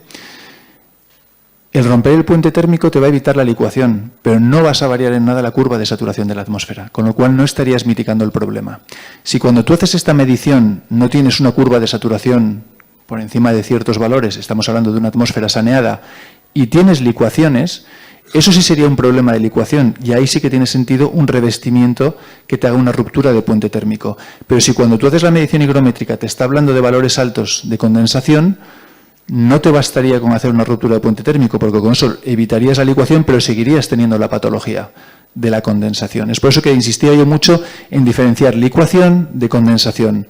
el romper el puente térmico te va a evitar la licuación, pero no vas a variar en nada la curva de saturación de la atmósfera, con lo cual no estarías mitigando el problema. Si cuando tú haces esta medición no tienes una curva de saturación por encima de ciertos valores, estamos hablando de una atmósfera saneada, y tienes licuaciones, eso sí sería un problema de licuación y ahí sí que tiene sentido un revestimiento que te haga una ruptura de puente térmico. Pero si cuando tú haces la medición higrométrica te está hablando de valores altos de condensación, no te bastaría con hacer una ruptura de puente térmico porque con eso evitarías la licuación pero seguirías teniendo la patología de la condensación. Es por eso que insistía yo mucho en diferenciar licuación de condensación.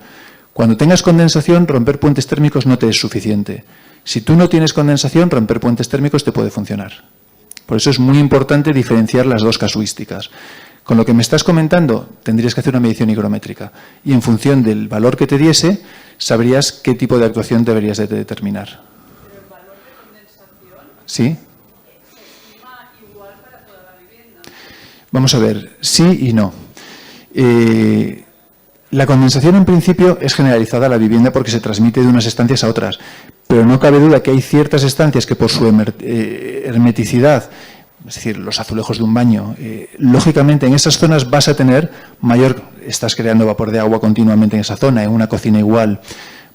Cuando tengas condensación, romper puentes térmicos no te es suficiente. Si tú no tienes condensación, romper puentes térmicos te puede funcionar. Por eso es muy importante diferenciar las dos casuísticas. Con lo que me estás comentando, tendrías que hacer una medición higrométrica y en función del valor que te diese, sabrías qué tipo de actuación deberías de determinar. ¿Pero el valor de condensación ¿sí? se estima igual para toda la vivienda? Vamos a ver, sí y no. La condensación en principio es generalizada a la vivienda porque se transmite de unas estancias a otras, pero no cabe duda que hay ciertas estancias que por su hermeticidad es decir, los azulejos de un baño, lógicamente en esas zonas vas a tener estás creando vapor de agua continuamente en esa zona, en una cocina igual,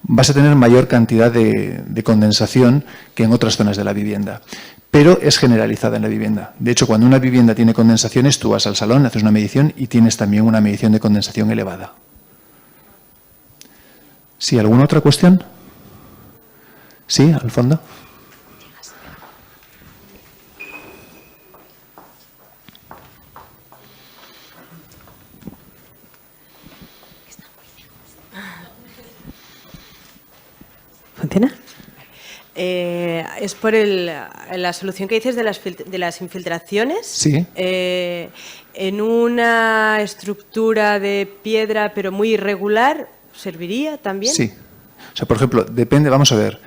vas a tener mayor cantidad de condensación que en otras zonas de la vivienda. Pero es generalizada en la vivienda. De hecho, cuando una vivienda tiene condensaciones, tú vas al salón, haces una medición y tienes también una medición de condensación elevada. ¿Sí? ¿Alguna otra cuestión? ¿Sí? ¿Al fondo? ¿Funciona? Es por la solución que dices de las infiltraciones. Sí. En una estructura de piedra, pero muy irregular, ¿serviría también? Sí. O sea, por ejemplo, depende, vamos a ver.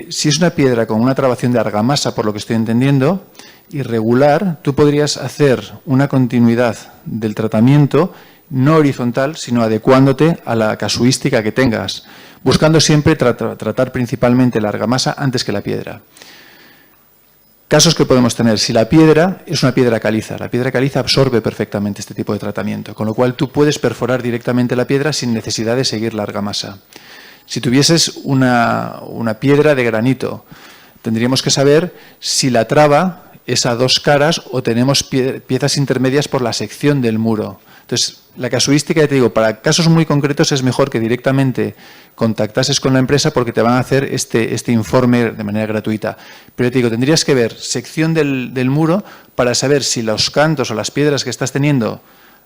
Si es una piedra con una trabación de argamasa, por lo que estoy entendiendo, irregular, tú podrías hacer una continuidad del tratamiento no horizontal, sino adecuándote a la casuística que tengas, buscando siempre tratar principalmente la argamasa antes que la piedra. Casos que podemos tener, si la piedra es una piedra caliza, la piedra caliza absorbe perfectamente este tipo de tratamiento, con lo cual tú puedes perforar directamente la piedra sin necesidad de seguir la argamasa. Si tuvieses una piedra de granito, tendríamos que saber si la traba es a dos caras o tenemos piezas intermedias por la sección del muro. Entonces, la casuística, ya te digo, para casos muy concretos es mejor que directamente contactases con la empresa porque te van a hacer este informe de manera gratuita. Pero te digo, tendrías que ver sección del muro para saber si los cantos o las piedras que estás teniendo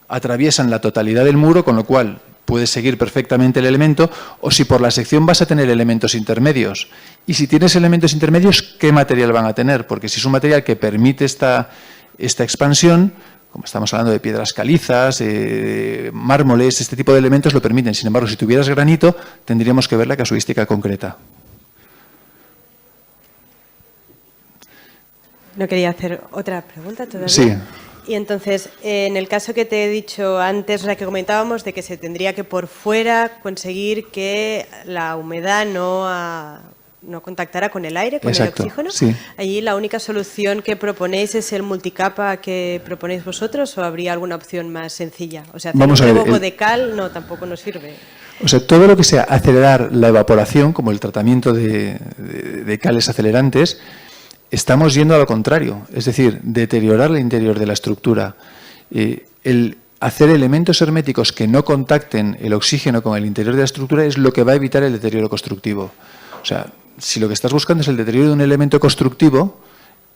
atraviesan la totalidad del muro, con lo cual puedes seguir perfectamente el elemento, o si por la sección vas a tener elementos intermedios. Y si tienes elementos intermedios, ¿qué material van a tener? Porque si es un material que permite esta expansión, como estamos hablando de piedras calizas, mármoles, este tipo de elementos lo permiten. Sin embargo, si tuvieras granito, tendríamos que ver la casuística concreta. ¿No quería hacer otra pregunta todavía? Sí. Y entonces, en el caso que te he dicho antes, o sea, que comentábamos de que se tendría que por fuera conseguir que la humedad no contactara con el aire, con Exacto, el oxígeno. Sí. ¿Allí la única solución que proponéis es el multicapa que proponéis vosotros o habría alguna opción más sencilla? O sea, hacer un revoco de cal tampoco nos sirve. O sea, todo lo que sea acelerar la evaporación, como el tratamiento de cales acelerantes, estamos yendo a lo contrario, es decir, deteriorar el interior de la estructura. El hacer elementos herméticos que no contacten el oxígeno con el interior de la estructura es lo que va a evitar el deterioro constructivo. O sea, si lo que estás buscando es el deterioro de un elemento constructivo,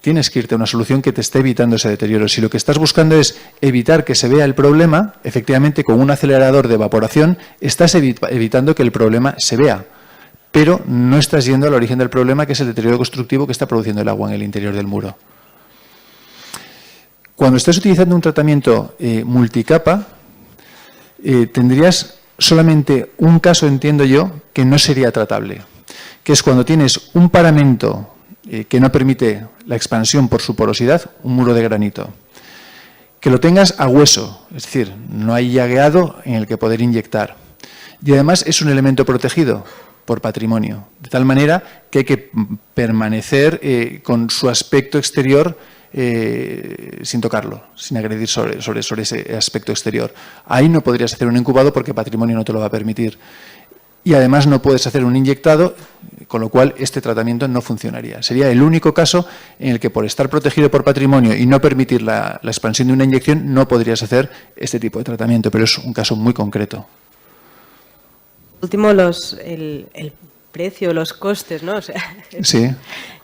tienes que irte a una solución que te esté evitando ese deterioro. Si lo que estás buscando es evitar que se vea el problema, efectivamente con un acelerador de evaporación estás evitando que el problema se vea, pero no estás yendo al origen del problema, que es el deterioro constructivo que está produciendo el agua en el interior del muro. Cuando estés utilizando un tratamiento multicapa, tendrías solamente un caso, entiendo yo, que no sería tratable, que es cuando tienes un paramento que no permite la expansión por su porosidad, un muro de granito. Que lo tengas a hueso, es decir, no hay llagueado en el que poder inyectar. Y además es un elemento protegido por patrimonio, de tal manera que hay que permanecer con su aspecto exterior sin tocarlo, sin agredir sobre ese aspecto exterior. Ahí no podrías hacer un incubado porque patrimonio no te lo va a permitir. Y además no puedes hacer un inyectado, con lo cual este tratamiento no funcionaría. Sería el único caso en el que por estar protegido por patrimonio y no permitir la expansión de una inyección no podrías hacer este tipo de tratamiento, pero es un caso muy concreto. Último, el precio, los costes, ¿no? O sea, sí.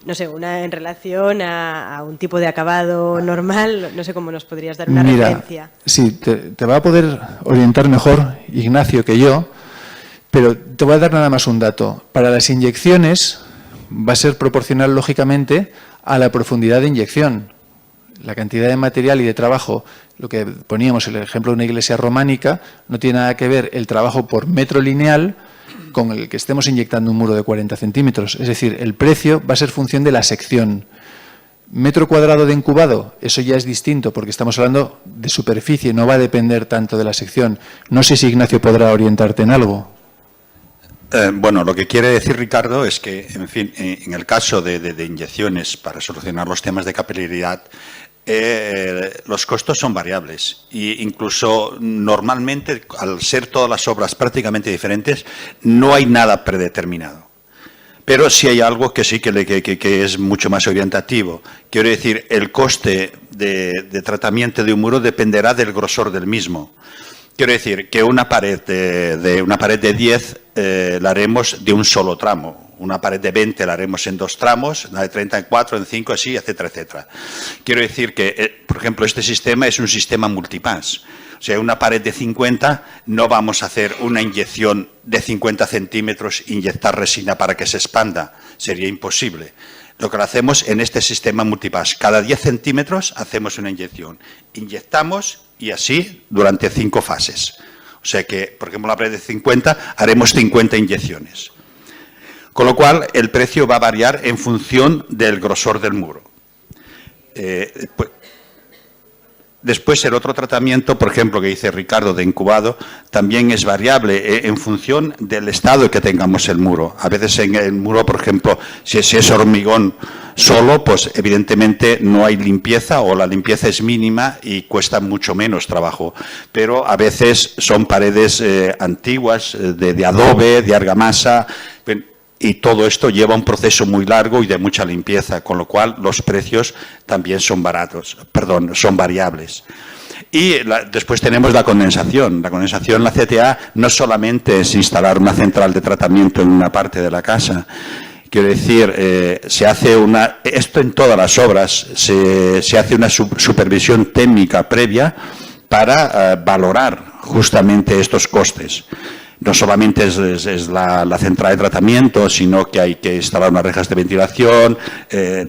No sé, en relación a un tipo de acabado normal, no sé cómo nos podrías dar una referencia. Sí, te va a poder orientar mejor Ignacio que yo, pero te voy a dar nada más un dato. Para las inyecciones va a ser proporcional, lógicamente, a la profundidad de inyección. La cantidad de material y de trabajo, lo que poníamos el ejemplo de una iglesia románica, no tiene nada que ver el trabajo por metro lineal con el que estemos inyectando un muro de 40 centímetros. Es decir, el precio va a ser función de la sección. Metro cuadrado de incubado, eso ya es distinto porque estamos hablando de superficie, no va a depender tanto de la sección. No sé si Ignacio podrá orientarte en algo. Bueno, lo que quiere decir Ricardo es que, en fin, en el caso de inyecciones para solucionar los temas de capilaridad, los costos son variables e incluso normalmente, al ser todas las obras prácticamente diferentes, no hay nada predeterminado. Pero sí hay algo que sí que es mucho más orientativo. Quiero decir, el coste de tratamiento de un muro dependerá del grosor del mismo. Quiero decir que una pared de 10 la haremos de un solo tramo. Una pared de 20 la haremos en 2 tramos, una de 30 en 4, en 5, así, etcétera, etcétera. Quiero decir que, por ejemplo, este sistema es un sistema multipass. O sea, una pared de 50 no vamos a hacer una inyección de 50 centímetros, inyectar resina para que se expanda. Sería imposible. Lo que lo hacemos en este sistema multipass. Cada 10 centímetros hacemos una inyección. Inyectamos y así durante 5 fases. O sea que, por ejemplo, la pared de 50 haremos 50 inyecciones. Con lo cual, el precio va a variar en función del grosor del muro. Después, el otro tratamiento, por ejemplo, que dice Ricardo, de incubado, también es variable en función del estado que tengamos el muro. A veces en el muro, por ejemplo, si es hormigón solo, pues evidentemente no hay limpieza o la limpieza es mínima y cuesta mucho menos trabajo. Pero a veces son paredes antiguas, de adobe, de argamasa, y todo esto lleva un proceso muy largo y de mucha limpieza, con lo cual los precios también son variables. Y después tenemos la condensación. La condensación, la CTA, no solamente es instalar una central de tratamiento en una parte de la casa. Quiero decir, se hace esto en todas las obras, se hace una supervisión técnica previa para valorar justamente estos costes. No solamente es la central de tratamiento, sino que hay que instalar unas rejas de ventilación,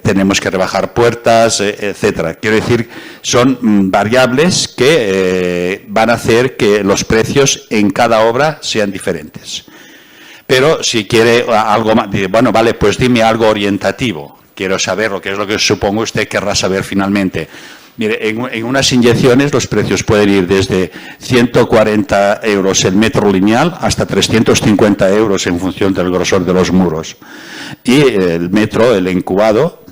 tenemos que rebajar puertas, etcétera. Quiero decir, son variables que van a hacer que los precios en cada obra sean diferentes. Pero si quiere algo más, bueno, vale, pues dime algo orientativo. Quiero saber lo que es lo que supongo usted querrá saber finalmente. Mire, en unas inyecciones los precios pueden ir desde 140 euros el metro lineal hasta 350 euros en función del grosor de los muros. Y el metro, el incubado,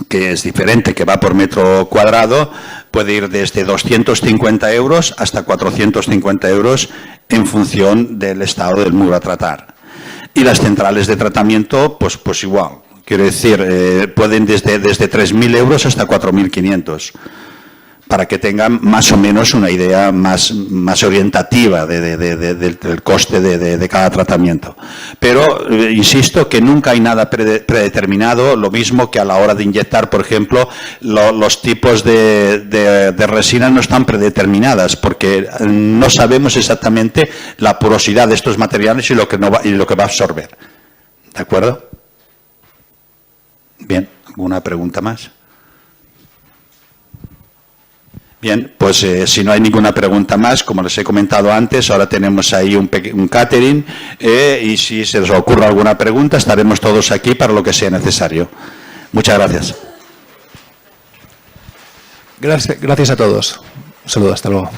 que es diferente, que va por metro cuadrado, puede ir desde 250 euros hasta 450 euros en función del estado del muro a tratar. Y las centrales de tratamiento, pues igual. Quiero decir, pueden desde 3.000 euros hasta 4.500, para que tengan más o menos una idea más orientativa del coste de cada tratamiento. Pero insisto que nunca hay nada predeterminado, lo mismo que a la hora de inyectar, por ejemplo, los tipos de resina no están predeterminadas, porque no sabemos exactamente la porosidad de estos materiales y lo que va a absorber. ¿De acuerdo? Bien, ¿alguna pregunta más? Bien, pues si no hay ninguna pregunta más, como les he comentado antes, ahora tenemos ahí un catering y si se os ocurre alguna pregunta, estaremos todos aquí para lo que sea necesario. Muchas gracias. Gracias a todos. Un saludo, hasta luego.